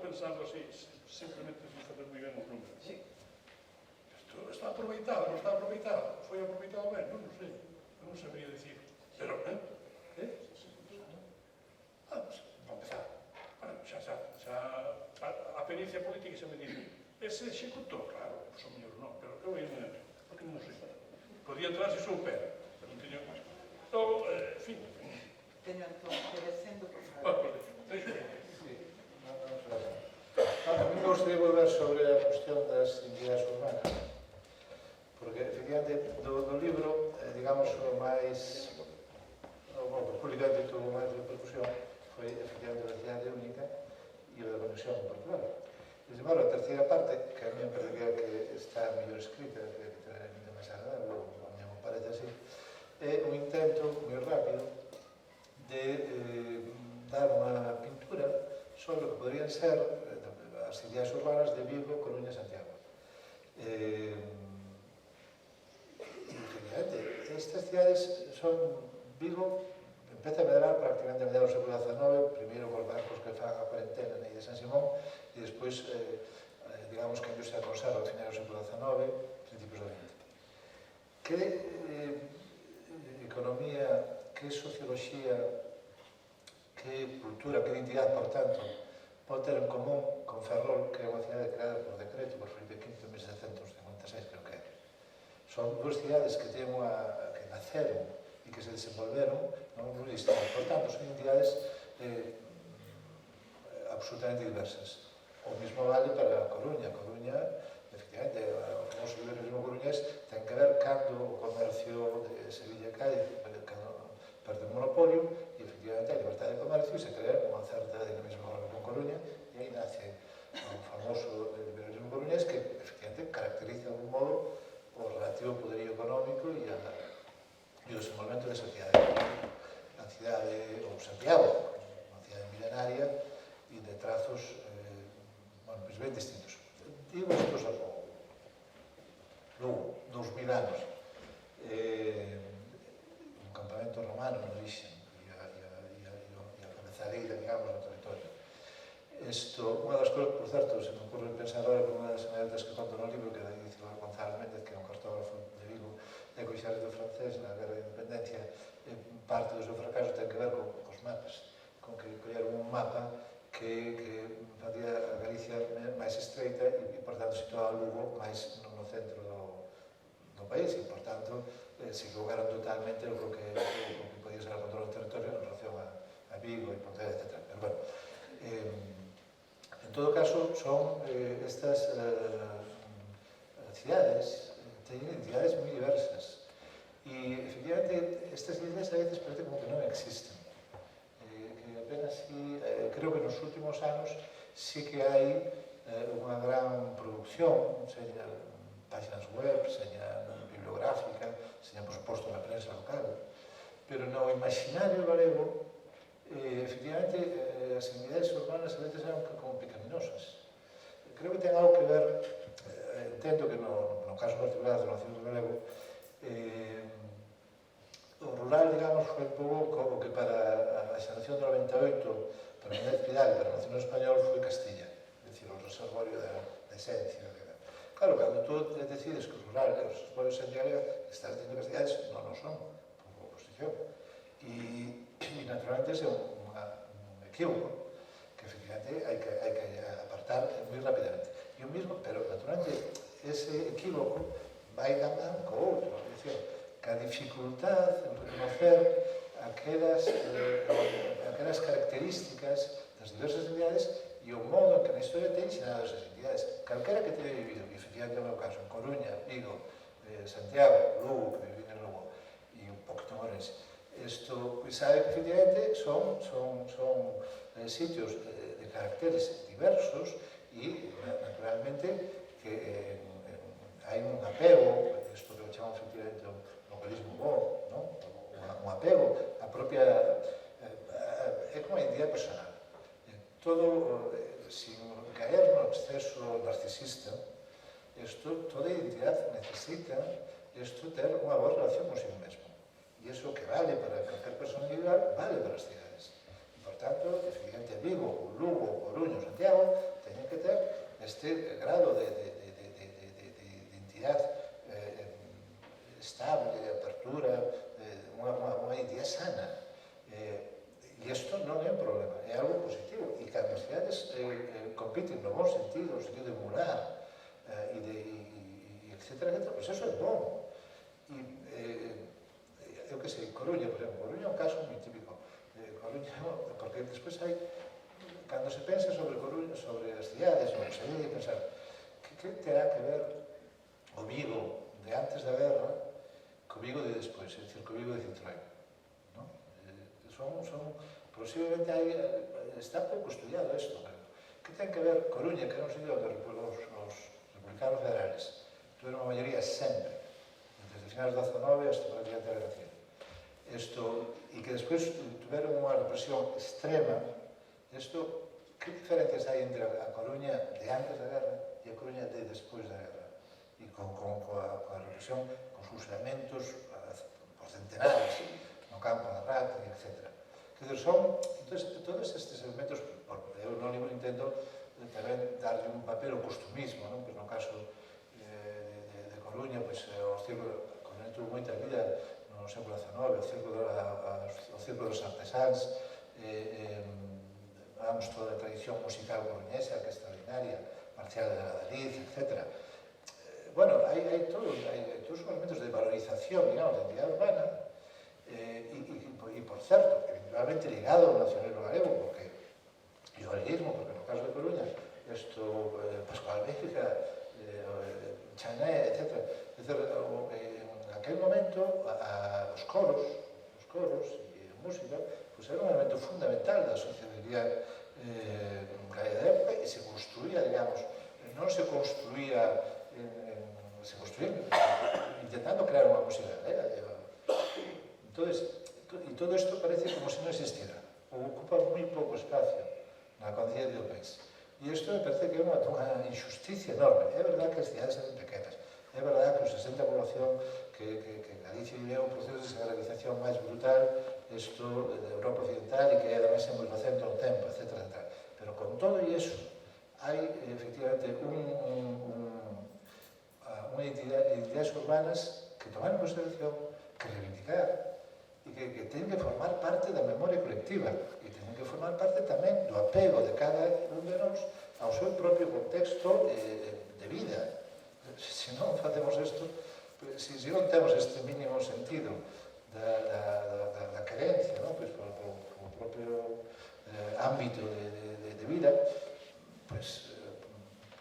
Speaker 3: pensando así, simplemente sin fazer moi ben os números. Isto está aproveitado, non está aproveitado? Foi aproveitado ben? Non sei. Non sabría dicir. Pero, para empezar, a pericia política xa me dice ese executor, claro, son mellor non, pero eu aí non entro, porque non sei. Podía entrar se soupera, pero non teño máis. Logo, en fin.
Speaker 1: Teño entón, obedecendo, por favor.
Speaker 3: Deixo.
Speaker 2: A mí me gustaría volver sobre a cuestión das entidades urbanas, porque, efectivamente, do libro, digamos, o máis públicamente tuvo máis repercusión foi, efectivamente, a cidade única e o da conexión con Portugal. Desde modo, a terceira parte, que a mí me parece que está mellor escrita, que é máis agradable, a mí me parece así, é un intento moi rápido de dar unha pintura sobre o que podrían ser as cidades urbanas de Vigo, Coruña e Santiago. Efectivamente, estas cidades son Vigo, en empeza a medrar prácticamente a mediados do século XIX, primeiro cos barcos que fan a cuarentena na illa de San Simón, e despois, digamos que a industria da conserva a finais do século XIX, principios do XX. Que economía, que socioloxía, que cultura, que identidade, por tanto, pode ter en común con Ferrol, que é unha cidade creada por decreto por Felipe V en 1756, creo que é. Son dúas cidades que naceron e que se desenvolveron moi distintas. Por tanto, son identidades absolutamente diversas. O mismo vale para a Coruña. A Coruña, efectivamente, o famoso liberalismo coruñés ten que ver cando o comercio de Sevilla e Cádiz perde o monopolio e, efectivamente, a libertad de comercio e se crea unha certa dinamismo con Coruña e aí nace o famoso liberalismo coruñés que, efectivamente, caracteriza de un modo o relativo poderío económico e o desenvolvemento desa cidade. A cidade, ou Santiago, unha cidade milenaria e de trazos ben distintos. Digo isto xa Lugo, 2000 anos, un campamento romano no origen e a cabezadeira, digamos, do territorio. Unha das cousas, por certo, se me ocurre pensar agora por unha das anécdotas que conto no libro, que da inicio Gonzalo Méndez, que é un cartógrafo de Vigo, e co exército francés na Guerra de Independencia, parte do seu fracaso ten que ver cos mapas, con que colleron un mapa que facía a Galicia máis estreita e, por tanto, situaba Lugo máis no centro do país e, por tanto, se equivocaron totalmente o que podía ser a control do territorio en relación a Vigo e Pontevedra, etc. Pero, bueno, en todo caso, son estas cidades, teñen identidades moi diversas e, efectivamente, estas identidades a veces parece como que non existen. Apenas si, creo que nos últimos anos sí que hai unha gran producción, seña páginas web, seña bibliográfica, seña, por suposto, na prensa local, pero no imaginario galego, efectivamente, as identidades urbanas a veces eran como pecaminosas. Creo que ten algo que ver, entendo que no caso particular do nacionalismo galego, o rural, digamos, foi un pouco o que para a xeración do 98, para a Unidade Fidal e para o nacionalismo español foi Castilla, é dicir, o reservorio da esencia. Claro, cando tú decides que o rural é o reservorio da esencia galega, estás dicindo que as cidades non o son, por oposición. E, naturalmente, é un equívoco que, efectivamente, hai que apartar moi rapidamente. E o mismo, pero, naturalmente, ese equívoco vai dar man co outro, é dicir, que a dificultad en reconocer aquelas características das diversas entidades e o modo en que na historia ten xerado esas entidades. Calquera que teña vivido, e efectivamente no meu caso, en Coruña, Vigo, Santiago, Lugo, que viví en Lugo, e un poquito en Ourense, isto sabe que efectivamente son sitios de caracteres diversos e, naturalmente, que hai un apego, isto que chamamos efectivamente localismo bo, un apego a propia é como a identidade personal. Todo, sin caer no exceso narcisista, toda identidade necesita ter unha boa relación con si mesmo. E iso que vale para calquer persona individual, vale para as cidades. E, por tanto, efectivamente, Vigo, Lugo, Coruña, Santiago, teñen que ter este grado de identidade estable, de apertura, unha identidade sana. E isto non é un problema, é algo positivo. E cando as cidades compiten no bon sentido, no sentido de emular, etcétera, pois eso é bom. Eu que sei, Coruña, por exemplo, Coruña é un caso moi típico. Coruña, porque despois hai, cando se pensa sobre Coruña, sobre as cidades, se debe pensar que terá que ver o Vigo de antes da guerra co Vigo de despois, é dicir, co Vigo de Citroën. Posiblemente está pouco estudiado isto. Que ten que ver Coruña, que era un sitio onde os republicanos federales tuveron unha maioría sempre, desde finales do 19 hasta prácticamente a Guerra Civil. E que despois tuveron unha represión extrema. Que diferencias hai entre a Coruña de antes da guerra e a Coruña de despois da guerra? E coa represión, con fusilamentos por centenares no campo da Rata, etc. Quer dizer, son todos estes elementos, eu no libro intento tamén darlle un papel ao costumismo, non? Pois no caso de Coruña, pois o círculo, Coruña tuvo moita vida no século XIX, o círculo dos artesáns, vamos, toda a tradición musical coruñesa, que é extraordinaria, Marcial de la Daliz, etc. Bueno, hai todos os elementos de valorización, digamos, de identidade urbana, e por certo, eventualmente ligado ao nacionalismo galego, porque o galeguismo, porque no caso de Coruña, Pascual Béjica, Chané, etc. En aquel momento, os coros e a música, pues era un elemento fundamental da sociedade galega da época e se construía, digamos, non se construía, se construía intentando crear unha música galega. Entonces, e todo isto parece como se non existiera, ocupa moi pouco espacio na conciencia do país. E isto me parece que é unha injusticia enorme. É verdade que as cidades eran pequenas, é verdade que o 60% da población que Galicia viveu un proceso de segrarización máis brutal isto de Europa Occidental e que ademais é moi recente ao tempo, etc. Pero con todo e iso hai efectivamente unha identidades urbanas que tomar en consideración, que reivindicar e que teñen que formar parte da memoria colectiva e teñen que formar parte tamén do apego de cada un de nós ao seu propio contexto de vida. Se non facemos isto, se non temos este mínimo sentido da creencia, ¿no? Pues, polo propio ámbito de vida, pues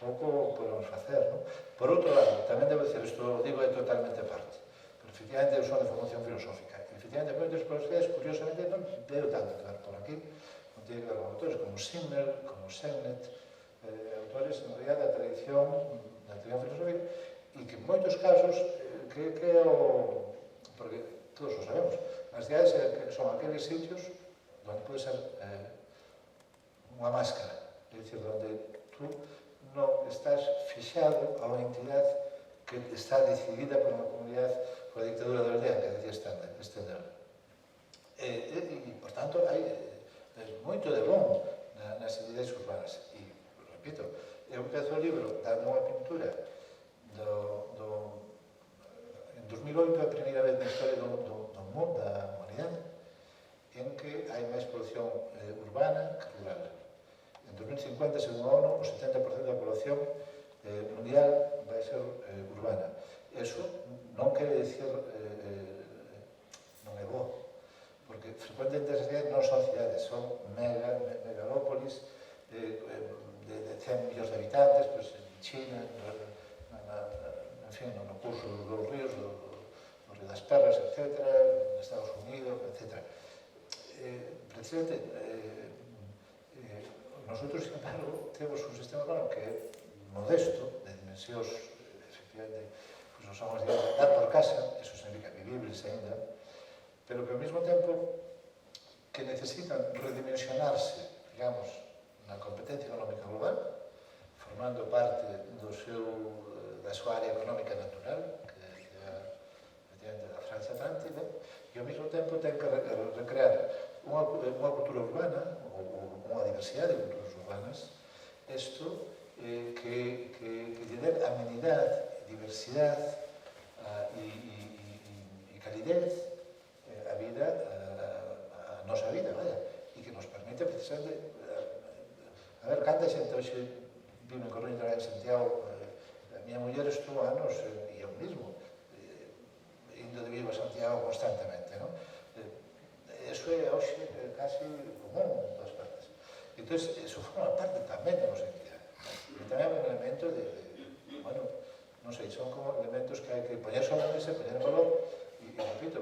Speaker 2: pouco podemos facer, ¿no? Por outro lado, tamén debo dicir, isto digo é totalmente aparte, pero efectivamente eu son de formación filosófica, e efectivamente moitas filosofías, curiosamente, non veo tanto que ver por aquí, non tiene que ver con autores como Simmel, como Sennett, autores, en realidad, da tradición filosófica, e que en moitos casos, que é o... porque todos o sabemos, as cidades son aqueles sitios onde pode ser unha máscara, é dicir, onde tú non estás fixado a unha entidade que está decidida por unha comunidade, por a dictadura da aldea, que decía Stendhal. E, por tanto, hai moito de bom nas entidades urbanas. E, repito, eu empezo o libro dando unha pintura en 2008, a primeira vez na historia do mundo, da humanidade, en que hai máis población urbana que rural. En 2050, según a ONU, o 70% da población mundial vai ser urbana. Eso non quere dicir non é bo, porque frecuentemente as cidades non son cidades, son megalópolis de 100 millóns de habitantes, pues, en China, en fin, no curso dos ríos, do Río das Perras, etc., en Estados Unidos, etc. Precisamente, nosotros, sin embargo, temos un sistema urbano que é modesto, de dimensións, efectivamente, pues non somos, digamos, dar por casa, eso significa vivibles ainda, pero que ao mesmo tempo que necesitan redimensionarse, digamos, na competencia económica global, formando parte da súa área económica natural, que é a Francia Atlántica, e ao mesmo tempo ten que recrear unha cultura urbana, ou unha diversidade de culturas urbanas, isto que lle dé amenidade, diversidade e calidez a vida, a nosa vida, vaya, e que nos permite precisamente a ver, canta xente hoxe vive en Coruña, trabalha en Santiago, a miña muller estuvo anos, e eu mismo, indo de Vigo a Santiago constantemente, non? Eso é hoxe casi común en todas partes. Entón, eso forma parte tamén da nosa identidade. E tamén é un elemento de bueno, non sei, son como elementos que hai que poñer sobre a mesa, poñer en valor, e repito,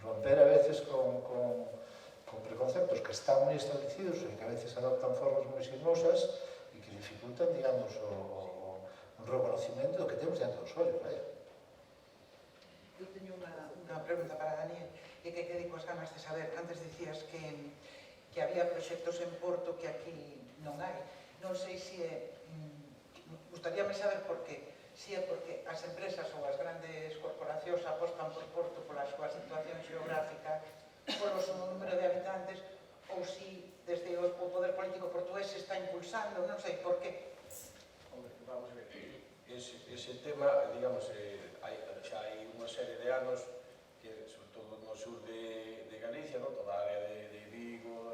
Speaker 2: romper a veces con preconceptos que están moi establecidos e que a veces adoptan formas moi sinuosas e que dificultan, digamos, un reconocimiento do que temos diante dos ollos, vaya.
Speaker 1: Eu teño unha pregunta para Daniel, e que quede coas ganas de saber. Antes dicías que había proxectos en Porto que aquí non hai. Non sei se é... gustaríame saber por qué. Si é porque as empresas ou as grandes corporacións apostan por Porto pola súa situación xeográfica, ou polos o número de habitantes ou si desde o poder político portugués se está impulsando, non sei por qué.
Speaker 5: Hombre, vamos a ver, ese tema, digamos, xa hai unha serie de anos que, sobre todo no sur de Galicia, no? Toda a área de Vigo,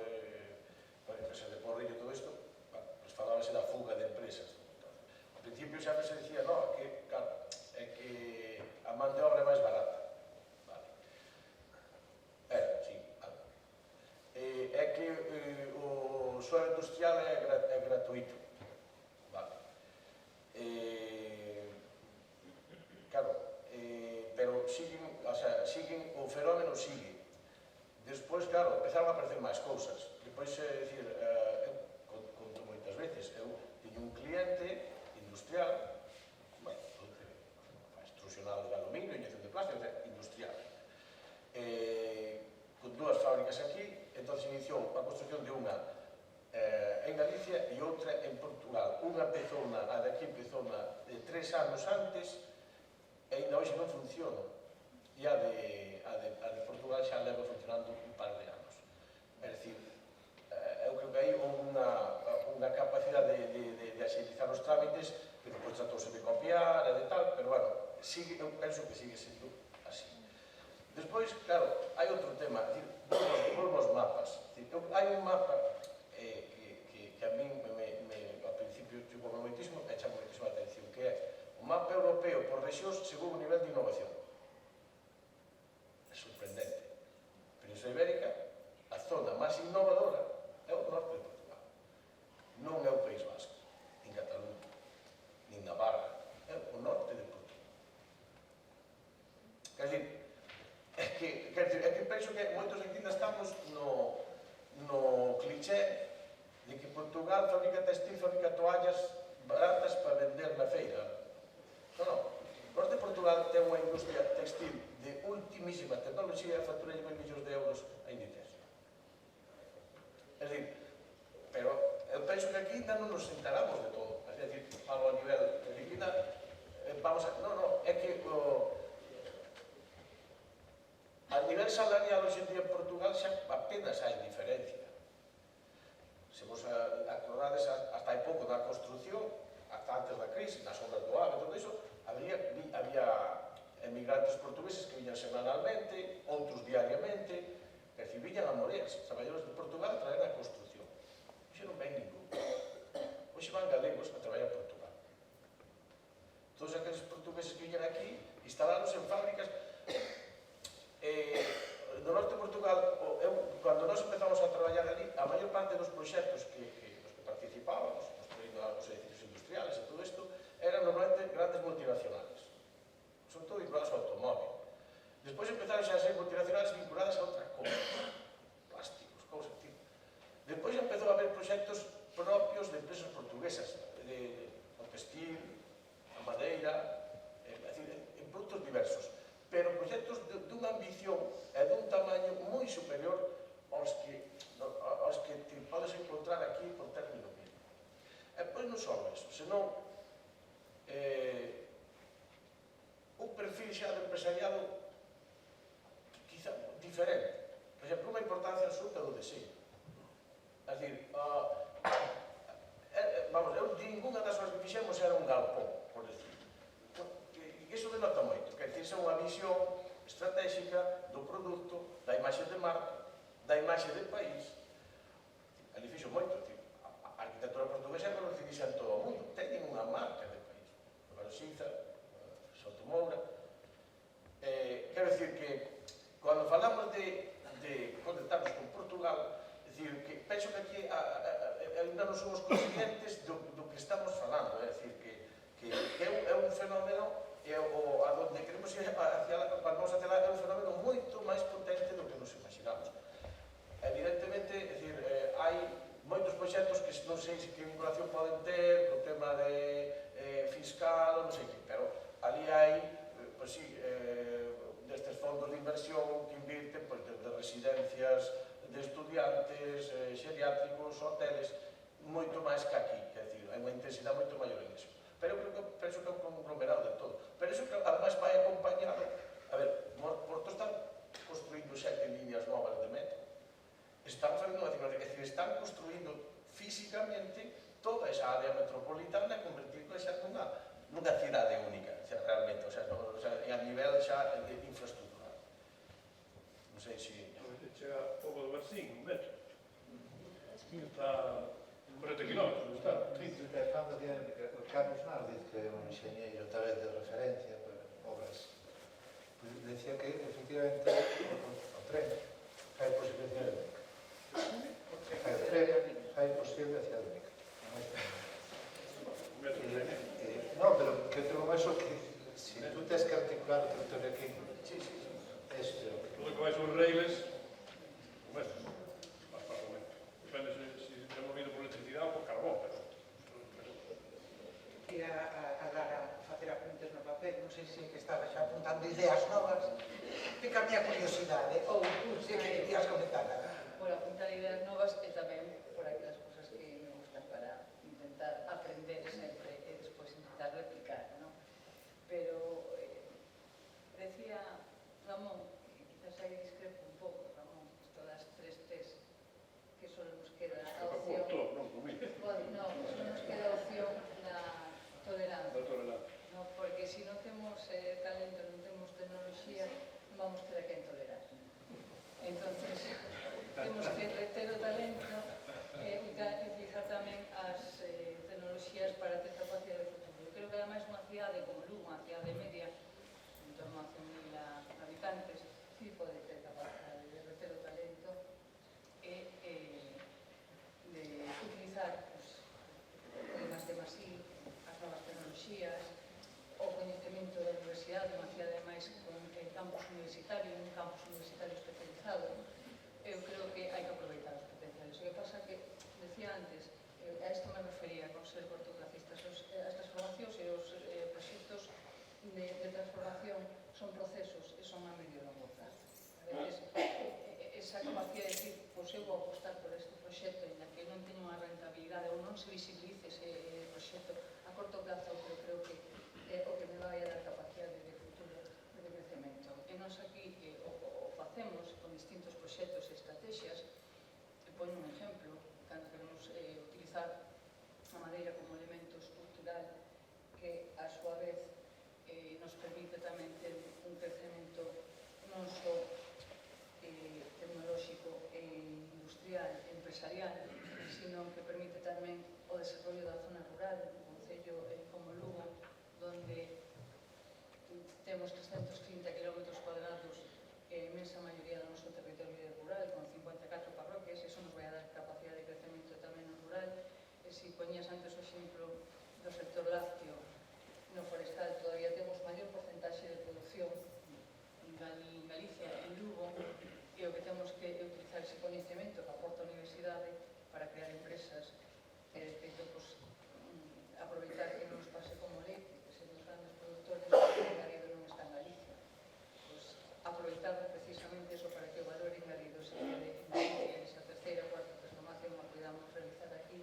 Speaker 5: empresas de Porrillo, todo isto, pues falábase da fuga de empresas. Ao principio xa se decía, no, que, claro, é que a man de obra é máis barata. Vale. Sí, vale. É que o suelo industrial é gratuito. Vale. Claro, pero siguen, o fenómeno sigue. Despois, claro, empezaron a aparecer máis cousas. Depois, decir, eu conto moitas veces, eu tiño un cliente industrial, bueno, extrusionados de aluminio, inyección de plástico, industrial, con dúas fábricas aquí. Entonces iniciou a construcción de unha en Galicia e outra en Portugal. Unha pezona, a de aquí pezona 3 anos antes, e ainda hoxe non funciona. E a de Portugal xa leva funcionando un par de anos. É dicir, eu creo que hai unha capacidade de agilizar os trámites, que depois tratouse de copiar e de tal, pero bueno, eu penso que sigue sendo así. Despois, claro, hai outro tema, é dicir, volvemos aos mapas. Hai un mapa que a min, ao principio, chegou moitísimo, e chama moitísima atención, que é o mapa europeo por rexións según o nivel de innovación. É sorprendente. Península Ibérica, a zona máis innovadora é o norte de Portugal. Non é o País Vasco, nin Cataluña, nin Navarra, é o norte de Portugal. Quer dizer, é que penso que moitos aquí estamos no cliché de que Portugal fabrica textil, fabrica toallas baratas para vender na feira. Non. O norte de Portugal ten unha industria textil de ultimísima tecnoloxía e factura de 1.000 millóns de euros a Inditex. É dicir, pero eu penso que aquí ainda non nos enteramos de todo. É dicir, falo a nivel de Liquina, vamos a... Non, é que a nivel salarial hoxe en día en Portugal xa apenas hai diferencia. Se vos acordades, hasta hai pouco na construcción, hasta antes da crise, nas obras do AVE, todo iso, había emigrantes portugueses que viñan semanalmente, outros diariamente, que decir, viñan a moreas, traballadores de Portugal a traer a construcción. Hoxe non ven ningún. Hoxe van galegos a traballar a Portugal. Todos aqueles portugueses que viñan aquí, instalados en fábricas. No norte de Portugal, cando nós empezamos a traballar ali, a maior parte dos proxectos nos que participábamos, construindo os edificios industriales e todo isto, eran normalmente grandes multinacionales, sobre todo vinculadas ao automóvil. Despois empezaron xa a ser multinacionales vinculadas a outra cousa, plásticos, cousas tipo. Despois empezou a haber proxectos propios de empresas portuguesas, o textil, a madeira, en produtos diversos, pero proxectos dunha ambición e dun tamaño moi superior aos que te podes encontrar aquí por término medio. E pois non só eso, senón un perfil xa de empresariado quizá diferente. Por exemplo, unha importancia absoluta do deseño. É dicir, vamos, ninguna das cousas que fixemos era un galpón, por decir. Iso denota moito, que é unha visión estratégica do produto, da imaxe de marca, da imaxe de país. Ali fixo moito, a arquitectura portuguesa é conocidísima en todo o mundo, teñen unha marca de país. Barosiza, Sotomoura. Quero dicir que, cando falamos de conectarnos con Portugal, que penso que aquí ainda non somos conscientes do que estamos falando, é dicir, que é un fenómeno e a donde queremos ir vamos hacia lá é un fenómeno moito máis potente do que nos imaginamos. Evidentemente, é dicir, hai moitos proxectos que non sei que vinculación poden ter co tema de fiscal, non sei que, pero ali hai, pois sí, destes fondos de inversión que invirten desde residencias de estudiantes, xeriátricos, hoteles, moito máis que aquí, é dicir, hai unha intensidade moito maior en iso. Pero eu penso que é un conglomerado de todo. Pero iso que además vai acompañado, a ver, Porto está construindo 7 líneas novas de metro, metropolitana e convertirlo xa nunha cidade única, xa realmente, o sea, a nivel xa de infraestructural. Non sei se...
Speaker 3: Chega pouco do Bercín, un metro. Está 40 kilómetros, está 30.
Speaker 2: Intercambio dinámica, o Carlos Nardiz, que é un enxeñeiro tal vez de referencia para obras, decía que efectivamente o tren fai posible a cidade única. O tren fai posible a cidade única. No, pero que eu tengo máis o que se tú tens que articular o territorio aquí, eso é o que...
Speaker 3: Todo que vai sobre raíles, o mesmo, máis fácilmente. Depende se é movido por electricidade ou por carbón, pero...
Speaker 1: Ia a Lara facer apuntes no papel, non sei se que estaba xa apuntando ideas novas. Fica a miña curiosidade, ou se que querías comentar, Lara.
Speaker 4: Por apuntar ideas novas e tamén por aquelas cosas que me gustan para intentar aprender sempre e despois intentar replicar, ¿no? Pero decía Ramón, que quizás aí discrepo un pouco, Ramón, isto das 3 T's, que só nos queda a opción... No, só nos queda a opción da tolerancia. No, porque se non temos talento, non temos tecnoloxía, non vamos ter a quen tolerar. Entonces, temos que ter o talento e utilizar tamén as tecnoloxías para ter capacidade de futuro. Eu creo que ademais unha cidade como Lugo, unha cidade media, en torno a 100.000 habitantes, sí pode ter capacidade de reter o talento e de utilizar problemas de Masí, as novas tecnoloxías, o coñecemento da universidade, unha cidade máis con campus universitario, un campus universitario especializado. Eu creo que hai que aproveitar os potenciales. O que pasa que, decía antes, a isto me refería con ser cortoplacistas, as transformacións e os proxectos de transformación son procesos e son a medio longo plazo. A veces, esa capacidade de decir, pois eu vou apostar por este proxecto en que non teño unha rentabilidade ou non se visibilice ese proxecto a corto plazo, pero creo que o que me vai a dar capacidade de futuro de crecemento. E nós aquí o facemos con distintos proxectos e estrategias. Poño un exemplo, cando queremos utilizar a madeira como elemento estructural que, a súa vez, nos permite tamén ter un crecemento non só tecnolóxico e industrial, empresarial, sino que permite tamén o desarrollo da zona rural, un concello como Lugo, donde temos 330 km cuadrados, inmensa maioría do noso territorio rural, con 54 parroquias, eso nos vai a dar capacidade de crecemento tamén no rural. E se poñías antes o exemplo do sector lácteo, no forestal todavía temos maior porcentaxe de producción en Galicia, en Lugo, e o que temos que utilizar ese coñecemento que aporta a universidade para crear empresas e, despeito, aproveitar que nos pase como leite, que se nos grandes productores engadido non está en Galicia. Pues, aproveitar precisamente eso para que o valor engadido se quede en Galicia, esa terceira, cuarta transformación a podamos realizar aquí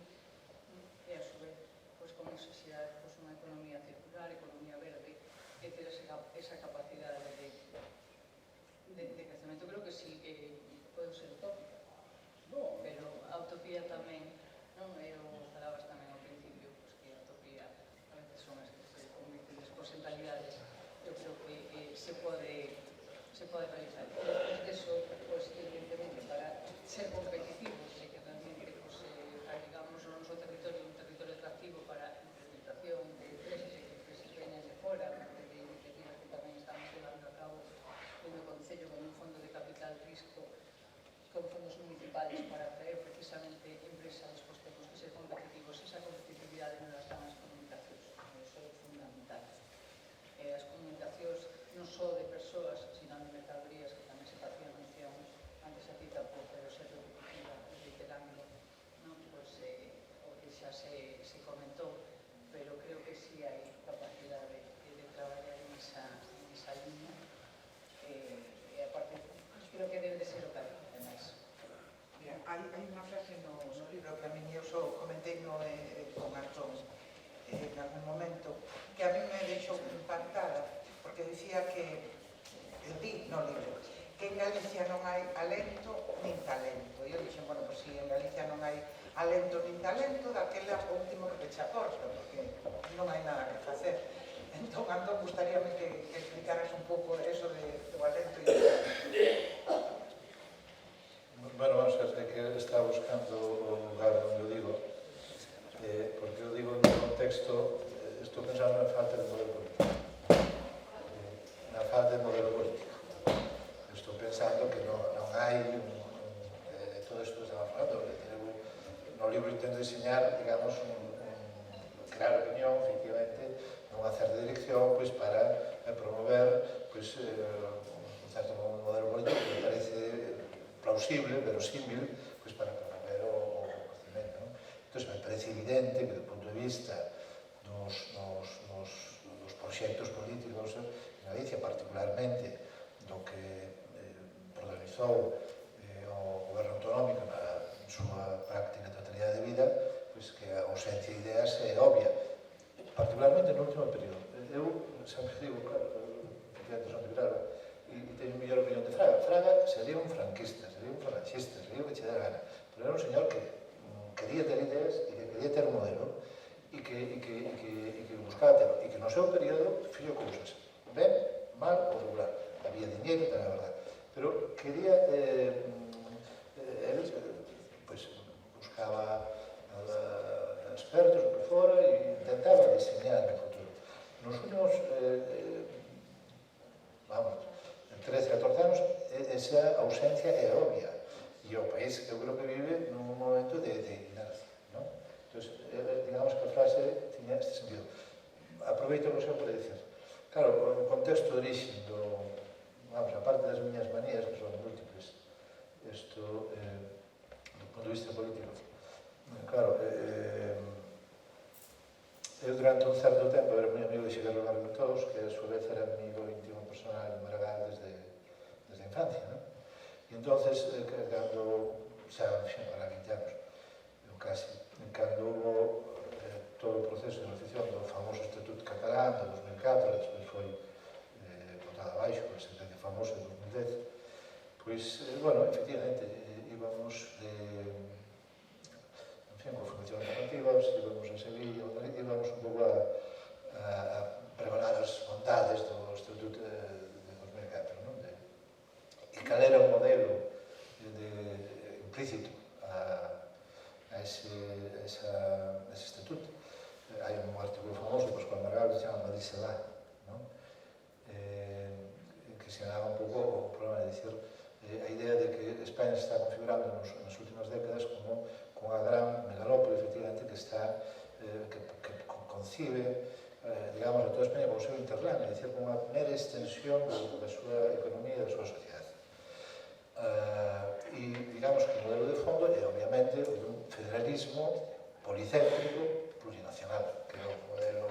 Speaker 4: e, a su vez, pues, con eso xerar pues, unha economía circular, economía verde, e ter esa capacidade de crecemento. Creo que sí, pode ser utópica, pero a utopía tamén, non? Eu falabas tamén ao principio, pues, que a utopía a veces son as que se convirten despois en realidades. Eu creo que se pode realizar. E despois deso, pues, evidentemente, para ser competitivos e que realmente digamos o noso territorio un territorio atractivo para a implementación de empresas e que empresas veñan de fora, de iniciativas que tamén estamos llevando a cabo no Concello con un fondo de capital risco con fondos municipales para atraer precisamente empresas, pues temos que ser competitivos. Esa competitividade non las dan as comunicacións, son fundamentales. As comunicacións non só de persoas, sino de mercadorías, que tamén se facían mención antes aquí tampouco, pero ser repetitiva, reiterando, non? Pues, o que xa se comentou, pero creo que sí hai capacidade de traballar en esa línea. E aparte, creo que debe de ser o camino, ademais.
Speaker 1: Hai unha frase no libro que a mí eu só comentei con Antón en algún momento, que a mí me deixou impactada, porque dicía que, eu di no libro, que en Galicia non hai alento nin talento. E eu dixen, bueno, pues si en Galicia non hai alento nin talento, daquela último que pecha a porta, porque non hai nada que facer. Entón, Antón, gustaríame que explicaras un pouco eso do alento e do talento.
Speaker 2: Bueno, vamos a ver, que está buscando o lugar onde o digo, porque o digo no contexto, estou pensando na falta de modelo político. Na falta de modelo político. Estou pensando que non hai todo isto que estamos falando. No libro intento diseñar, digamos, crear opinión, efectivamente, nunha certa dirección, pois, para promover, pois, un certo modelo político que me parece plausible, verosímil, pois, para promover o crecimento. Entón, me parece evidente que, do punto de vista dos proxectos políticos en Galicia, particularmente do que protagonizou o goberno autonómico na súa práctica totalidade de vida, pois que a ausencia de ideas é obvia, particularmente no último período. Eu sempre digo, claro, e teño mellor opinión de Fraga. Fraga sería un franquista, sería un falangista, sería o que che dá gana, pero era un señor que quería ter ideas e que quería ter modelo e que buscaba ter, e que no seu período fixo cousas ben, mal ou regular. Había diñeiro, ten a verdade, pero quería eles, pois, buscaba expertos, o que fora, e intentaba diseñar o futuro. Nos últimos, vamos, 13, 14 anos, esa ausencia é obvia. E o país, eu creo que vive nun momento de inercia, non? Entón, digamos que a frase tiña este sentido. Aproveito o seu para dicir, claro, o contexto de origen do, vamos, a parte das miñas manías, que son múltiples, isto, do punto de vista político, claro, eu durante un certo tempo era moi amigo de Xavier Barbentos, que a súa vez era amigo íntimo personal de Maragall desde a infancia, non? E entonces, cando, xa, para 20 anos, eu casi, cando hubo todo o proceso de negociación do famoso Estatuto Catalán de 2004, despois foi botado abaixo por a sentencia famosa de 2010, pois, bueno, efectivamente, íbamos con formación normativas, íbamos a Sevilla, íbamos un pouco a pregonar as bondades do Estatuto de 2004, non? E cal era o modelo implícito a ese estatuto. Hai un artículo famoso, Pascual Margal, que se chama Madrid se dá, non? Que se daba un pouco o problema de dicir a idea de que España se está configurando nas últimas décadas como unha gran megalópole, efectivamente, que está, que concibe, digamos, a toda España como seu interlán, é dicir, como unha mera extensión da súa economía e da súa sociedade. E, digamos, que o modelo de fondo é, obviamente, un federalismo policéntrico plurinacional, que é o modelo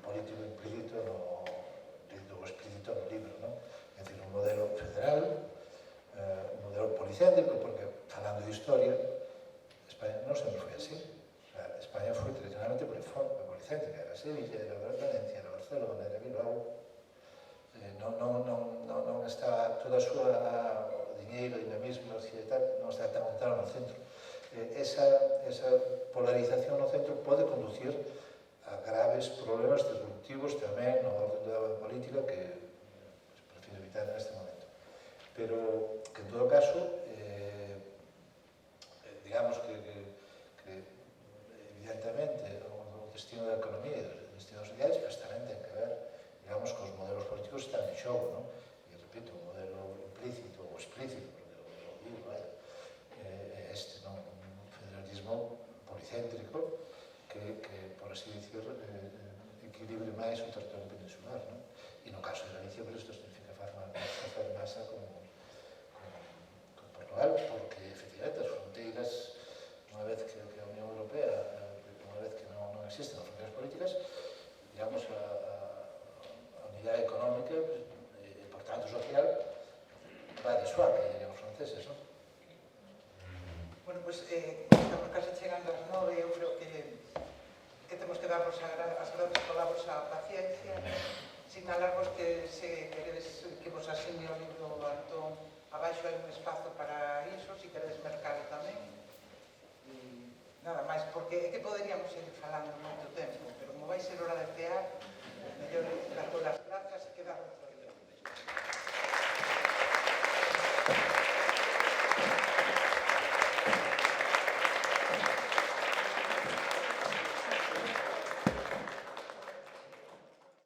Speaker 2: político implícito o explícito no libro, non? É dicir, un modelo federal, un modelo policéntrico, porque, falando de historia, España non sempre foi así. España foi tradicionalmente policéntrica, era Sevilla, era Valencia, era Barcelona, era Bilbao. Non estaba toda a súa diñeiro, dinamismo, non estaba tan montado no centro. Esa polarización no centro pode conducir a graves problemas disruptivos tamén no orden da política que prefiro evitar neste momento. Pero que en todo caso, digamos que evidentemente o destino da economía e dos destinos sociais pues, tamén ten que ver, digamos, que os modelos políticos están en xogo, non? E repito, o modelo implícito ou explícito, porque o digo, é este, non? Un federalismo policéntrico que por así decir, equilibre máis o territorio peninsular, non? E no caso de Galicia, por isto significa facer masa con Portugal, porque, efectivamente, as fronteiras, unha vez que a Unión Europea, unha vez que non existen as fronteiras políticas, digamos, a unidade económica e, por tanto, social, vai de suave, dirían os franceses, non?
Speaker 1: Bueno, pois, estamos case chegando ás 9, eu creo que temos que darnos as grandes palabras á paciencia, sinalarvos que se queredes que vos asine o libro Antón, abaixo hai un espazo para iso, se queredes mercalo tamén. Nada máis, porque é que poderíamos ir falando moito tempo, pero como vai ser hora de cear, mellor